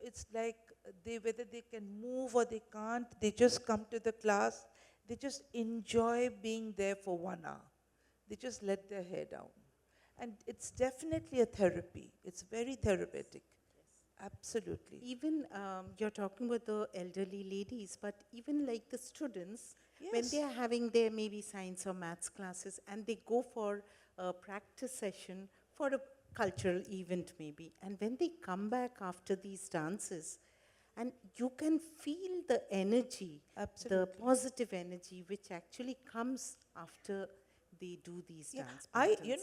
M: It's like whether they can move or they can't, they just come to the class, they just enjoy being there for 1 hour. They just let their hair down. And it's definitely a therapy. It's very therapeutic. Absolutely.
C: Even you're talking about the elderly ladies, but even like the students, when they are having their maybe science or maths classes and they go for a practice session for a cultural event maybe, and when they come back after these dances, and you can feel the energy, the positive energy which actually comes after they do these dance patterns.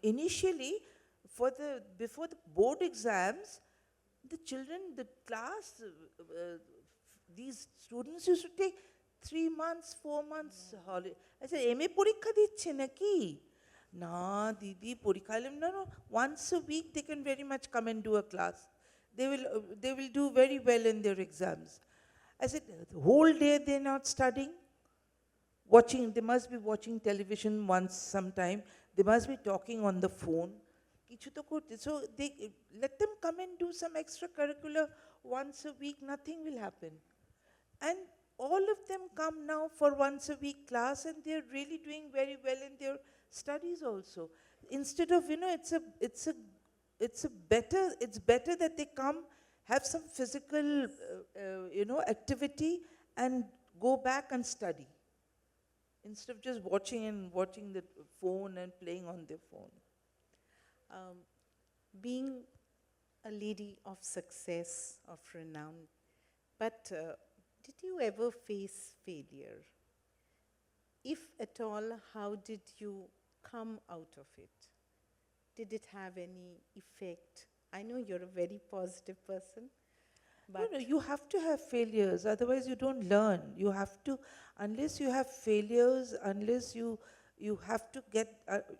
M: Initially, before the board exams, the children, the class, these students used to take 3 months, 4 months holiday. I said, MA porikha dicche naki? Na, Didi, porikha no. Once a week, they can very much come and do a class. they will do very well in their exams. I said, the whole day they're not studying, watching, they must be watching television once sometime, they must be talking on the phone. So they let them come and do some extracurricular once a week, nothing will happen. And all of them come now for once a week class and they're really doing very well in their studies also. Instead of, it's better that they come, have some physical, activity and go back and study instead of just watching the phone and playing on their phone.
C: Being a lady of success, of renown, but did you ever face failure? If at all, how did you come out of it? Did it have any effect? I know you're a very positive person, but
M: No, you have to have failures, otherwise you don't learn. You have to, unless you have failures, unless you have to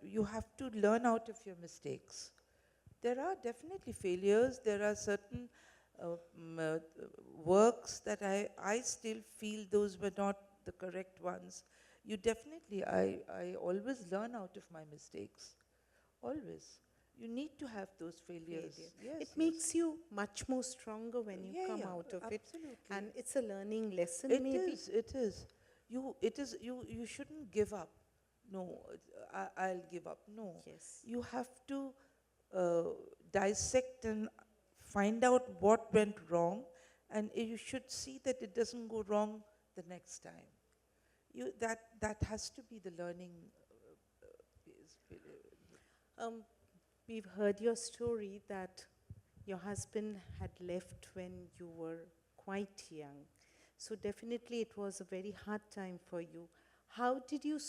M: you have to learn out of your mistakes. There are definitely failures. There are certain works that I still feel those were not the correct ones. You definitely, I always learn out of my mistakes. Always. You need to have those failures.
C: failure.
M: Yes,
C: It
M: yes.
C: makes you much more stronger when you
M: Yeah,
C: come
M: yeah,
C: out of it.
M: absolutely.
C: And it's a learning lesson,
M: It
C: maybe.
M: is, it is. You shouldn't give up. No, I'll give up. No.
C: Yes.
M: You have to uh, dissect and find out what went wrong, and you should see that it doesn't go wrong the next time. That has to be the learning.
C: Um, we've heard your story that your husband had left when you were quite young. So definitely it was a very hard time for you. How did you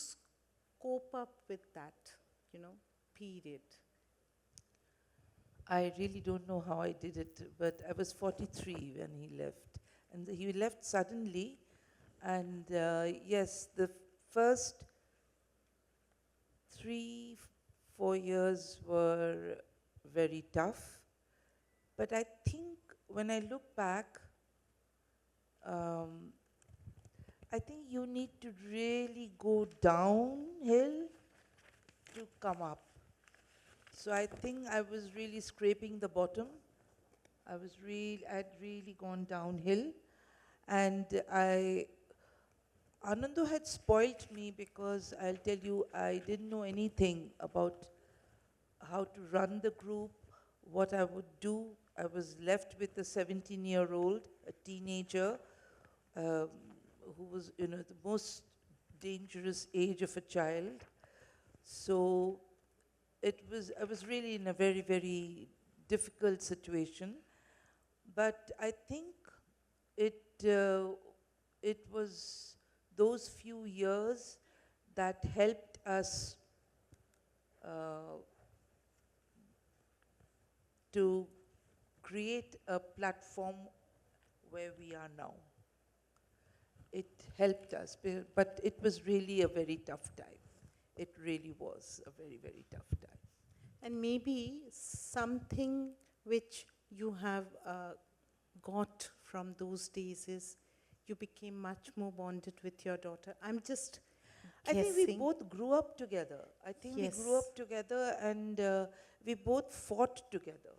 C: cope up with that, period?
M: I really don't know how I did it, but I was 43 when he left. And he left suddenly. And yes, the first 3, 4 years were very tough. But I think when I look back, um, I think you need to really go downhill to come up. So I think I was really scraping the bottom. I'd really gone downhill. And Anando had spoilt me because I'll tell you, I didn't know anything about how to run the group, what I would do. I was left with a 17-year-old, a teenager, um, who was, the most dangerous age of a child. So I was really in a very, very difficult situation. But I think it, it was those few years that helped us to create a platform where we are now. It helped us, but it was really a very tough time. It really was a very, very tough time.
C: And maybe something which you have got from those days is you became much more bonded with your daughter. I'm just
M: I think
C: guessing.
M: we both grew up together. I think we grew
C: Yes.
M: up together and we both fought together.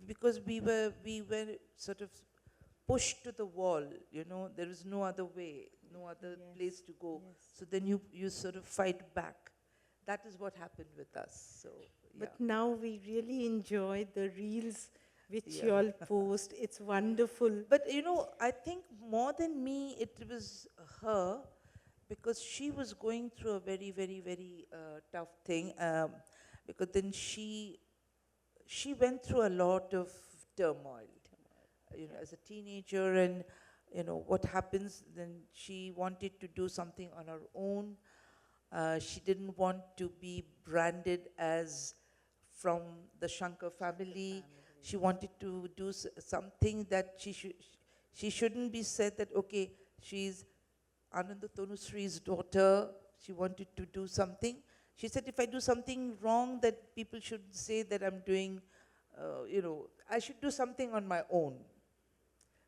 M: Because we were sort of pushed to the wall, there is no other way, no other place to go. So then you sort of fight back. That is what happened with us. So, yeah.
C: But now we really enjoy the reels which
M: Yeah.
C: you all post. It's wonderful.
M: But I think more than me, it was her, because she was going through a very, very, very tough thing. Because then she went through a lot of turmoil, as a teenager, and what happens then. She wanted to do something on her own. She didn't want to be branded as from the Shankar family. She wanted to do something that she shouldn't be said that, okay, she's Ananda Tanusree's daughter. She wanted to do something. She said, if I do something wrong, that people should say that I'm doing I should do something on my own.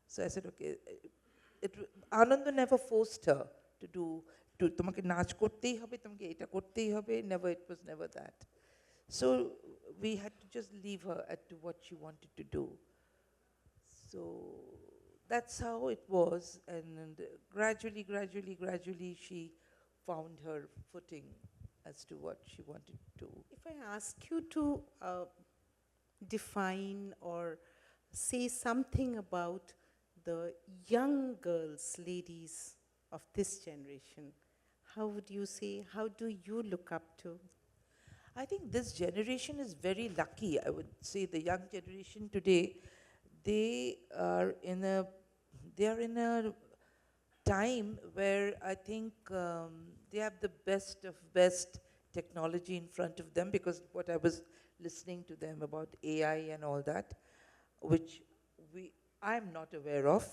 M: So I said, okay. Ananda never forced her to do, তোমাকে নাচ করতেই হবে, তোমাকে এটা করতেই হবে. Never, it was never that. So we had to just leave her at to what she wanted to do. So that's how it was, and gradually she found her footing as to what she wanted to do.
C: If I ask you to define or say something about the young girls, ladies of this generation, how would you say, how do you look up to?
M: I think this generation is very lucky. I would say the young generation today, they are in a time where I think they have the best of best technology in front of them, because what I was listening to them about AI and all that, which I'm not aware of.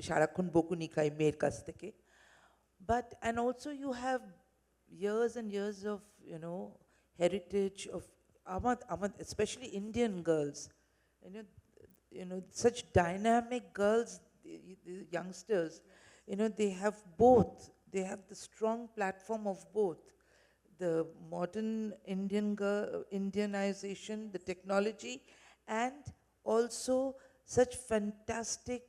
M: Sharakun bokuni kai mer kaছ থেকে. But, and also you have years and years of, heritage of Amad, especially Indian girls. Such dynamic girls, the youngsters, they have both. They have the strong platform of both. The modern Indianization, the technology, and also such fantastic,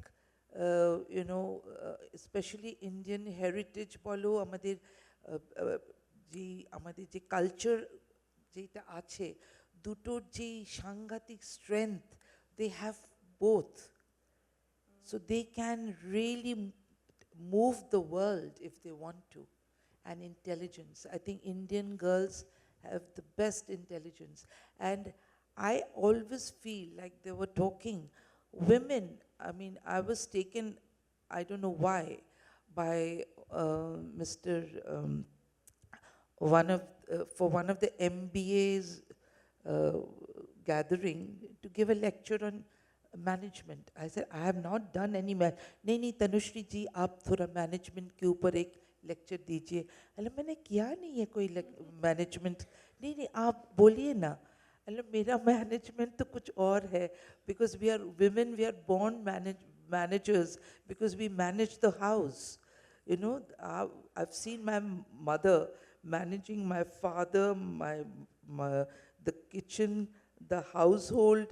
M: especially Indian heritage bolo, আমাদের যে culture যেটা আছে, দুটোর যে সাংঘাতিক strength, they have both. So they can really move the world if they want to. And intelligence. I think Indian girls have the best intelligence. And I always feel like they were talking, women, I mean, I was taken, I don't know why, by Mr. For one of the MBA's gathering to give a lecture on management. I said, I have not done any नहीं तनुश्री जी आप थोड़ा management के ऊपर एक lecture दीजिए. अल्लाह मैंने किया नहीं है कोई management. नहीं आप बोलिए ना. अल्लाह मेरा management तो कुछ और है, because we are women, we are born managers, because we manage the house. I've seen my mother managing my father, the kitchen, the household,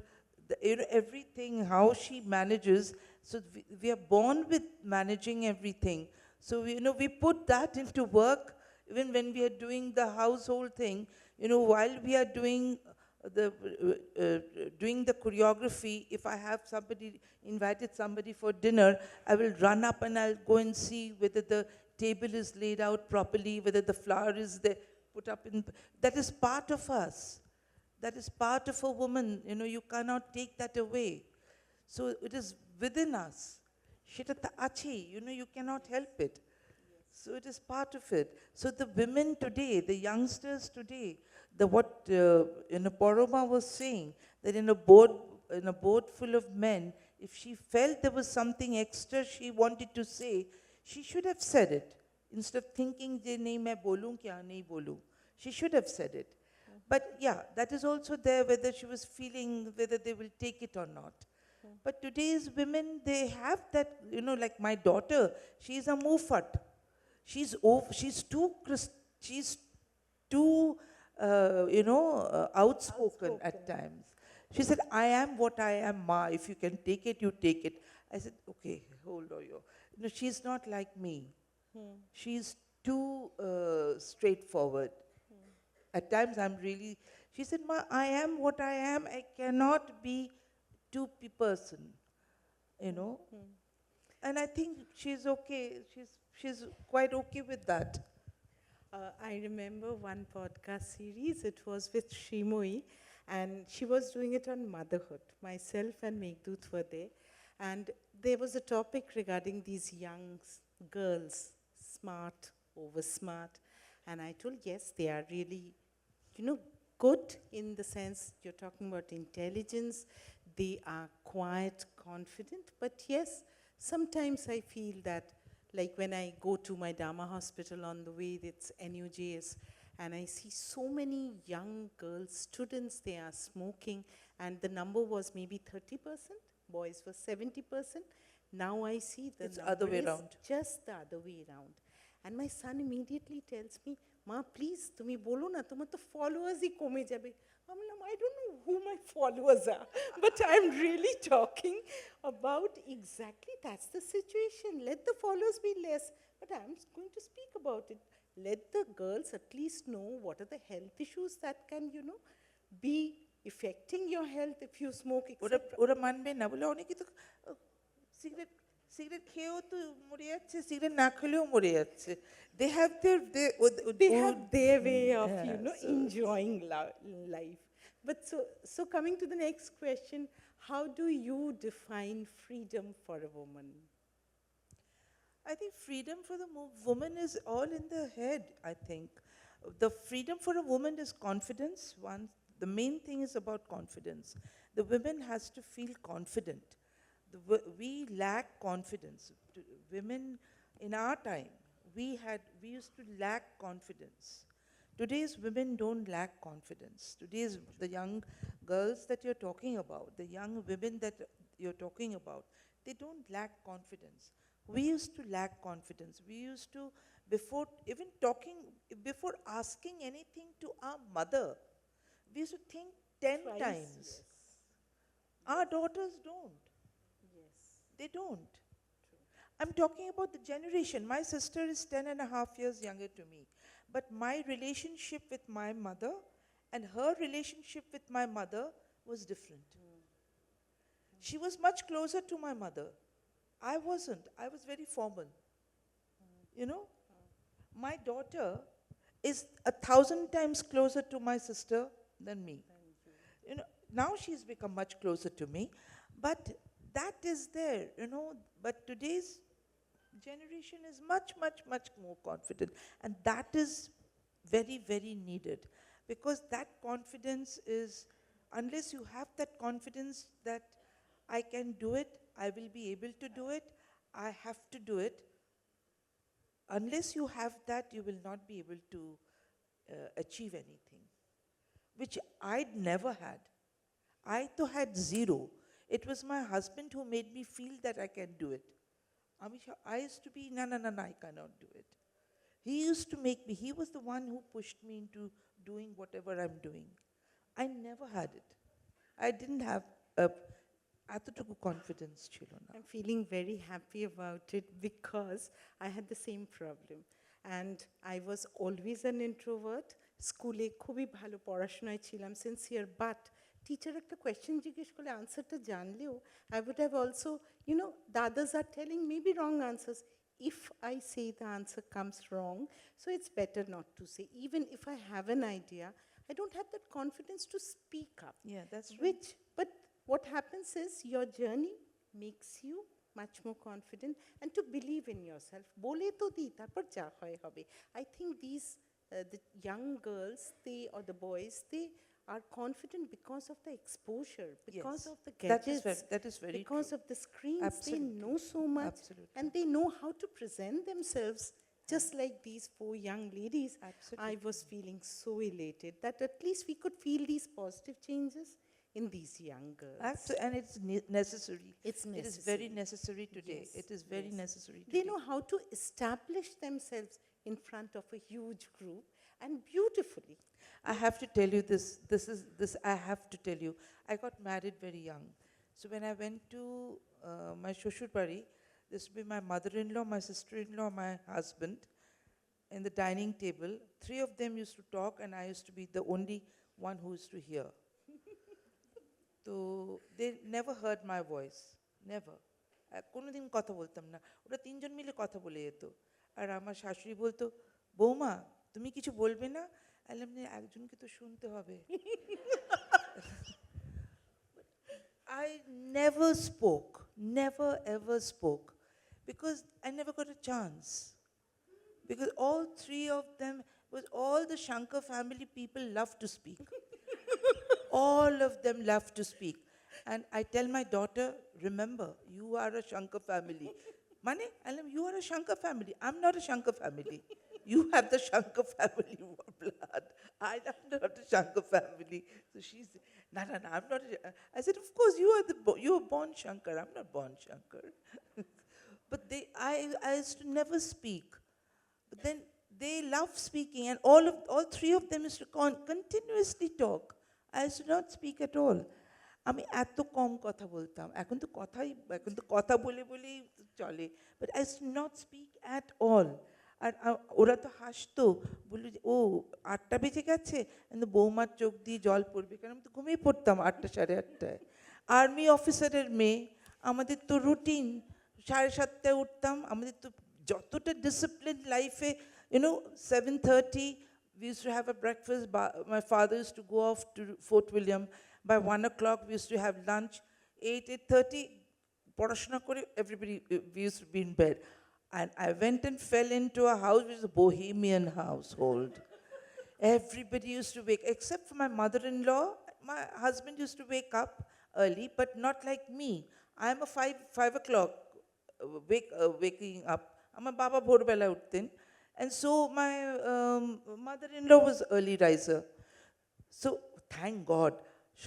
M: everything, how she manages. So we are born with managing everything. So we put that into work, even when we are doing the household thing. While we are doing the choreography, if I have invited somebody for dinner, I will run up and I'll go and see whether the table is laid out properly, whether the flower is there, put up in. That is part of us. That is part of a woman. You cannot take that away. So it is within us. Shitata achi, you cannot help it. So it is part of it. So the women today, the youngsters today, what Poroma was saying, that in a boat full of men, if she felt there was something extra she wanted to say, she should have said it. Instead of thinking, nahi main bolun kya nahi bolun. She should have said it. But yeah, that is also there, whether she was feeling whether they will take it or not. But today's women, they have that, like my daughter, she's a mufat. She's too outspoken at times. She said, I am what I am, Ma. If you can take it, you take it. I said, okay, hold on. She's not like me. She's too straightforward. At times she said, Ma, I am what I am. I cannot be too person, And I think she's okay. She's quite okay with that.
C: I remember one podcast series, it was with Shrimoy, and she was doing it on motherhood. Myself and Meghdut were there, and there was a topic regarding these young girls, smart, over smart, and I told, yes, they are really, good in the sense you're talking about intelligence, they are quite confident, but yes, sometimes I feel that, like when I go to my Dharma hospital on the way, it's NUJS, and I see so many young girls, students, they are smoking, and the number was maybe 30%, boys were 70%. Now I see the
M: It's
C: number
M: other way
C: is
M: around.
C: just the other way around. And my son immediately tells me, Ma, please, tumi bolo na, tomar to followers hi kome jabe. I'm like, I don't know who my followers are, but I'm really talking about exactly that's the situation. Let the followers be less, but I'm going to speak about it. Let the girls at least know what are the health issues that can, be affecting your health if you smoke,
M: ওরা
C: etc.
M: ওরা মানবে না বলে অনেকে তো cigarette cigarette খেয়েও তো মরে যাচ্ছে, সিগারেট না খেলেও মরে যাচ্ছে। They have
C: They have their way of,
M: so
C: enjoying life. But so coming to the next question, how do you define freedom for a woman?
M: I think freedom for the woman is all in the head, I think. The freedom for a woman is confidence. The main thing is about confidence. The women has to feel confident. We lack confidence. Women in our time, we used to lack confidence. Today's women don't lack confidence. Today's the young girls that you're talking about, the young women that you're talking about, they don't lack confidence. We used to lack confidence. We used to, before even talking, before asking anything to our mother, we used to think 10
C: Twice,
M: times.
C: yes.
M: Our daughters don't.
C: Yes.
M: They don't. I'm talking about the generation. My sister is 10 and a half years younger to me. But my relationship with my mother and her relationship with my mother was different. She was much closer to my mother. I wasn't. I was very formal. You know? My daughter is 1,000 times closer to my sister than me. You know, now she's become much closer to me, but that is there, but today's generation is much, much, much more confident, and that is very, very needed, because that confidence is, unless you have that confidence that I can do it, I will be able to do it, I have to do it, unless you have that, you will not be able to achieve anything, which I'd never had. I too had zero. It was my husband who made me feel that I can do it. I used to be, no, I cannot do it. He used to make me, he was the one who pushed me into doing whatever I'm doing. I never had it. I didn't have এতটুকু confidence ছিল না।
C: I'm feeling very happy about it because I had the same problem. And I was always an introvert. স্কুলে খুবই ভালো পড়াশোনায় ছিলাম, sincere, but teacher একটা question জিজ্ঞেস করলে আনসারটা জানলেও I would have also, the others are telling maybe wrong answers. If I say the answer comes wrong, so it's better not to say. Even if I have an idea, I don't have that confidence to speak up.
M: Yeah, that's right.
C: But what happens is your journey makes you much more confident and to believe in yourself. Bole to di tarpor ja hoy hobe. I think these the young girls, or the boys, they are confident because of the exposure, because
M: Yes,
C: of the gadgets,
M: that is very
C: because
M: true.
C: of the screens.
M: Absolutely.
C: They know so much,
M: Absolutely.
C: and they know how to present themselves. Just like these 4 young ladies,
M: Absolutely.
C: I was feeling so elated that at least we could feel these positive changes in these young girls.
M: And it's necessary.
C: It's
M: It is very necessary today.
C: Yes,
M: It is very
C: yes.
M: necessary today.
C: They know how to establish themselves in front of a huge group and beautifully.
M: I have to tell you this I have to tell you. I got married very young. So when I went to my Shoshur Bari, this would be my mother-in-law, my sister-in-law, my husband, in the dining table. 3 of them used to talk and I used to be the only one who used to hear. So they never heard my voice. Never. কোনোদিন কথা বলতাম না, ওরা 3 জন মিলে কথা বলে যেত, আর আমার শাশুড়ি বলতো, বৌমা তুমি কিছু বলবে না? একজনকে তো শুনতে হবে। I never spoke, never ever spoke, because I never got a chance. Because all 3 of them, all the Shankar family people love to speak. All of them love to speak. And I tell my daughter, remember, you are a Shankar family. Mane, you are a Shankar family. I'm not a Shankar family. you have the Shankar family blood. I'm not a Shankar family. So she's, no, I'm not. I said, of course, you are born Shankar. I'm not born Shankar. But I used to never speak. But then they love speaking, and all three of them used to continuously talk. I used to not speak at all. আমি এত কম কথা বলতাম, এখন তো কথা বলে বলেই চলে, but I not speak at all. আর ওরা তো হাসতো, বললো যে ও 8টা বেজে গেছে, কিন্তু বৌমার চোখ দিয়ে জল পড়বে, কারণ আমি তো ঘুমিয়ে পড়তাম 8টা সাড়ে 8টায়। আর্মি অফিসারের মেয়ে, আমাদের তো রুটিন 7:30টায় উঠতাম, আমাদের তো যতটা ডিসিপ্লিন লাইফে, 7:30 we used to have a breakfast. My father used to go off to Fort William. By 1 o'clock, we used to have lunch. 8:30, পড়াশোনা করে, everybody, we used to be in bed. And I went and fell into a house which is a bohemian household. Everybody used to wake, except for my mother-in-law. My husband used to wake up early, but not like me. I'm a 5 o'clock waking up. আমার বাবা ভোরবেলা উঠতেন. And so my mother-in-law was early riser. So thank God,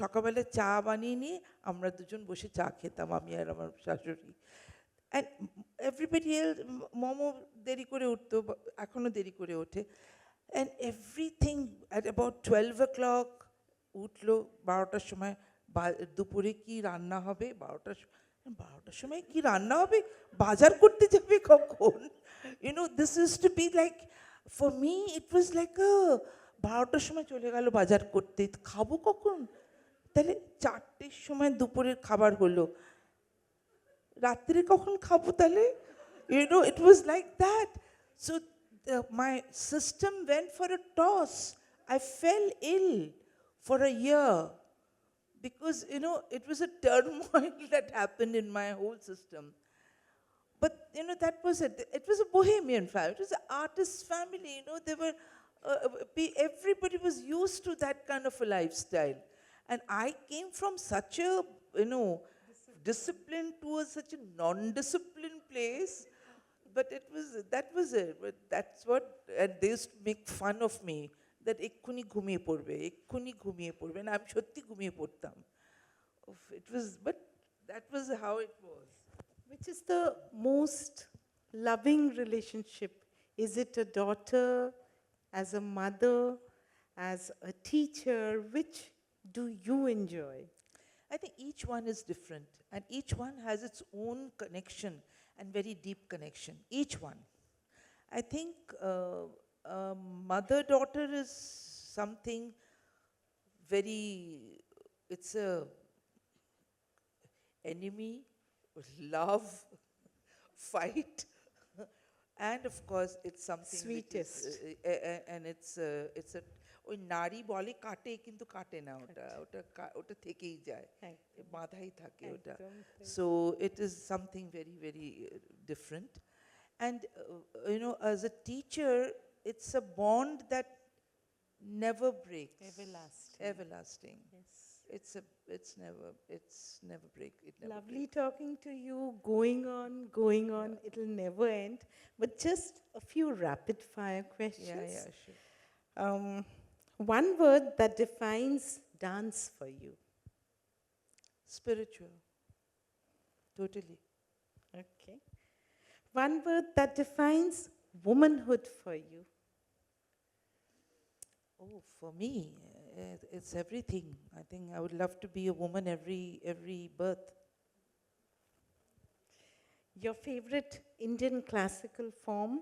M: সকালবেলা চা বানিয়ে নিয়ে আমরা দুজন বসে চা খেতাম, আমি আর আমার শাশুড়ি। And everybody else, মোমো দেরি করে উঠতো, এখনো দেরি করে ওঠে। And everything at about 12 o'clock উঠলো, 12টার সময়, দুপুরে কি রান্না হবে, 12টার সময় কি রান্না হবে, বাজার করতে যাবে কখন? This used to be like, for me, it was like a 12টার সময় চলে গেল বাজার করতে, খাবো কখন? তাহলে 4টের সময় দুপুরের খাবার হলো, রাত্রে কখন খাবো তাহলে? It was like that. So my system went for a toss. I fell ill for a year because, it was a turmoil that happened in my whole system. But, that was it. It was a bohemian family. It was an artist family. They were, everybody was used to that kind of a lifestyle. And I came from such a, discipline to such a non-disciplined place. But that was it. But that's what, and they used to make fun of me, that ekkuni ghumiye porbe. And I'm shotti ghumiye portam. It was, but that was how it was.
C: Which is the most loving relationship? Is it a daughter, as a mother, as a teacher? Which do you enjoy?
M: I think each one is different, and each one has its own connection and very deep connection. Each one. I think mother-daughter is something very, it's a enemy, love, fight, and of course it's something
C: Sweetest.
M: which is, and it's a, ওই নারী বলে কাটে, কিন্তু কাটে না, ওটা থেকেই যায়, বাঁধাই থাকে ওটা। So it is something very, very different. And as a teacher, it's a bond that never breaks. Everlasting.
C: Yes.
M: It's never break. It never
C: Lovely talking to you, going on. It'll never end. But just a few rapid fire questions.
M: Yeah, sure.
C: One word that defines dance for you.
M: Spiritual. Totally.
C: Okay. One word that defines womanhood for you.
M: Oh, for me, it's everything. I think I would love to be a woman every birth.
C: Your favorite Indian classical form?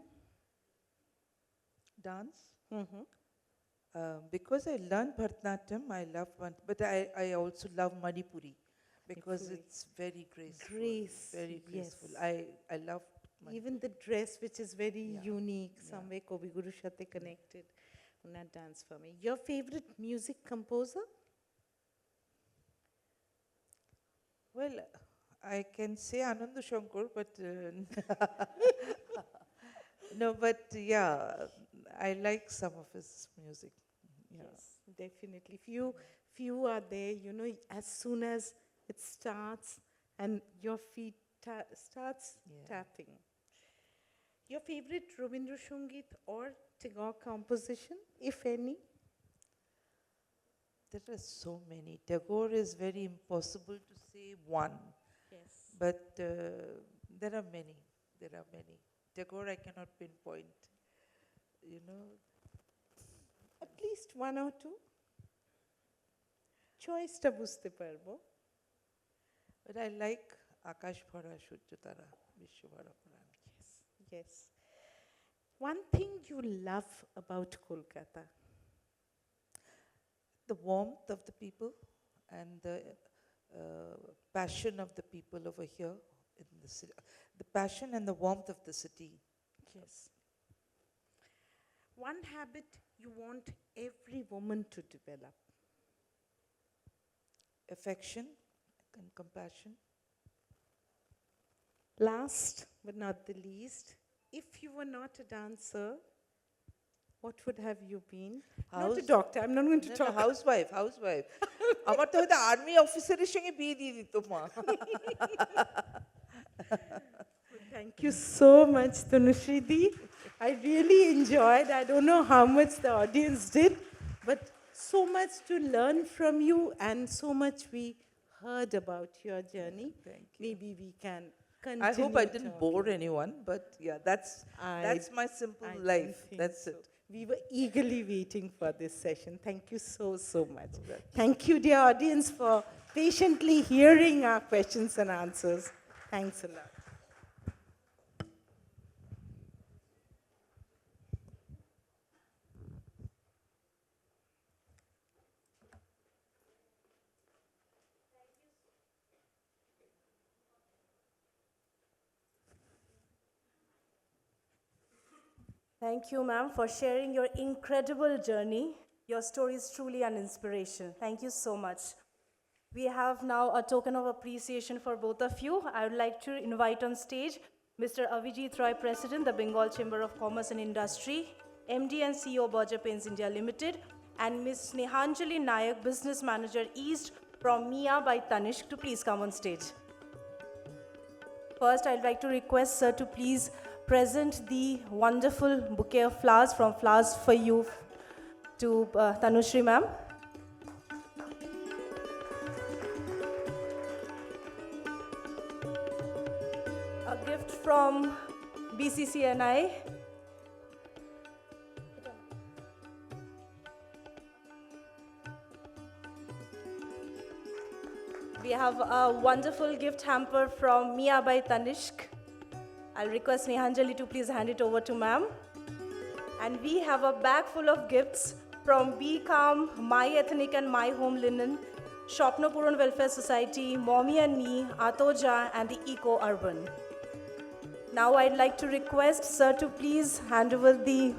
M: Dance.
C: Mm-hmm.
M: Because I learned Bharatanatyam, I love but I also love Manipuri because it's very graceful. Very graceful.
C: Yes.
M: I love Manipuri.
C: Even the dress, which is very unique, some way Kobi Guru Shate connected on that dance for me. Your favorite music composer?
M: Well, I can say Ananda Shankar, but no, but yeah, I like some of his music. Yeah.
C: Yes, definitely. Few are there, as soon as it starts and your feet starts tapping. Your favorite Rabindra Sangeet or Tagore composition, if any?
M: There are so many. Tagore is very impossible to say one,
C: Yes.
M: but there are many. There are many. Tagore I cannot pinpoint. You know,
C: At least one or two. Choice-টা বুঝতে পারবো.
M: but I like Akash Bhara Surya Tara, Vishwa Bhara Puran.
C: Yes. One thing you love about Kolkata.
M: The warmth of the people and the passion of the people over here in the city. The passion and the warmth of the city.
C: Yes. One habit you want every woman to develop.
M: Affection and compassion.
C: Last but not the least, if you were not a dancer, what would have you been? Not a doctor. I'm not going to talk.
M: Housewife. আমার তো হয়তো army অফিসারের সঙ্গে বিয়ে দিয়ে দিত মা
C: Thank you so much, Tanushree. I really enjoyed. I don't know how much the audience did, but so much to learn from you and so much we heard about your journey.
M: Thank you.
C: Maybe we can continue.
M: I hope I didn't bore anyone, but yeah, that's my simple life. That's it.
C: We were eagerly waiting for this session. Thank you so much. Thank you, dear audience, for patiently hearing our questions and answers. Thanks a lot.
A: Thank you, ma'am, for sharing your incredible journey. Your story is truly an inspiration. Thank you so much. We have now a token of appreciation for both of you. I would like to invite on stage Mr. Avijit Roy, President, the Bengal Chamber of Commerce and Industry, MD and CEO, Berger Paints India Limited, and Ms. Snehanjali Nayak, Business Manager East from Mia by Tanishq, to please come on stage. First, I'd like to request sir to please present the wonderful bouquet of flowers from Flowers for You to Tanushree ma'am. A gift from BCC&I. We have a wonderful gift hamper from Mia by Tanishq. I'll request Snehanjali to please hand it over to ma'am. And we have a bag full of gifts from Be Calm, My Ethnic and My Home Linen, Shopno Puran Welfare Society, Mommy and Me, Atoja, and the Eco Urban. Now I'd like to request sir to please hand over the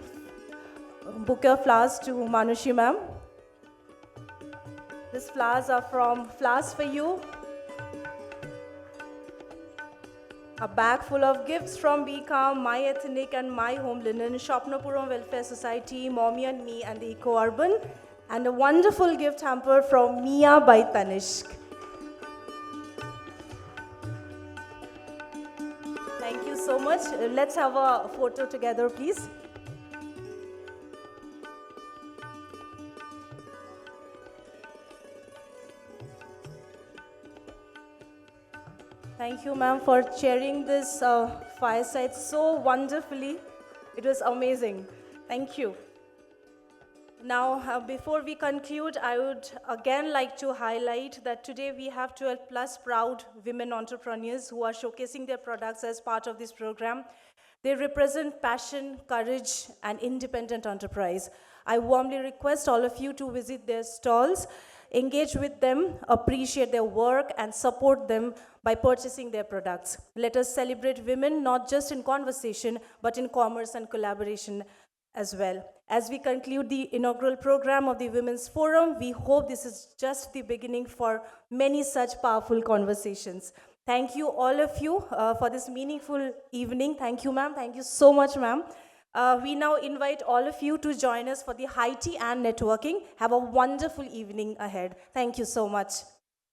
A: bouquet of flowers to Manushi ma'am. These flowers are from Flowers for You. A bag full of gifts from Be Calm, My Ethnic and My Home Linen, Shopnapuram Welfare Society, Mommy and Me, and the Eco Urban, and a wonderful gift hamper from Mia by Tanishq. Thank you so much. Let's have a photo together, please. Thank you, ma'am, for sharing this fireside so wonderfully. It was amazing. Thank you. Now, before we conclude, I would again like to highlight that today we have 12 plus proud women entrepreneurs who are showcasing their products as part of this program. They represent passion, courage, and independent enterprise. I warmly request all of you to visit their stalls, engage with them, appreciate their work, and support them by purchasing their products. Let us celebrate women not just in conversation, but in commerce and collaboration as well. As we conclude the inaugural program of the Women's Forum, we hope this is just the beginning for many such powerful conversations. Thank you, all of you, for this meaningful evening. Thank you, ma'am. Thank you so much, ma'am. We now invite all of you to join us for the high tea and networking. Have a wonderful evening ahead. Thank you so much.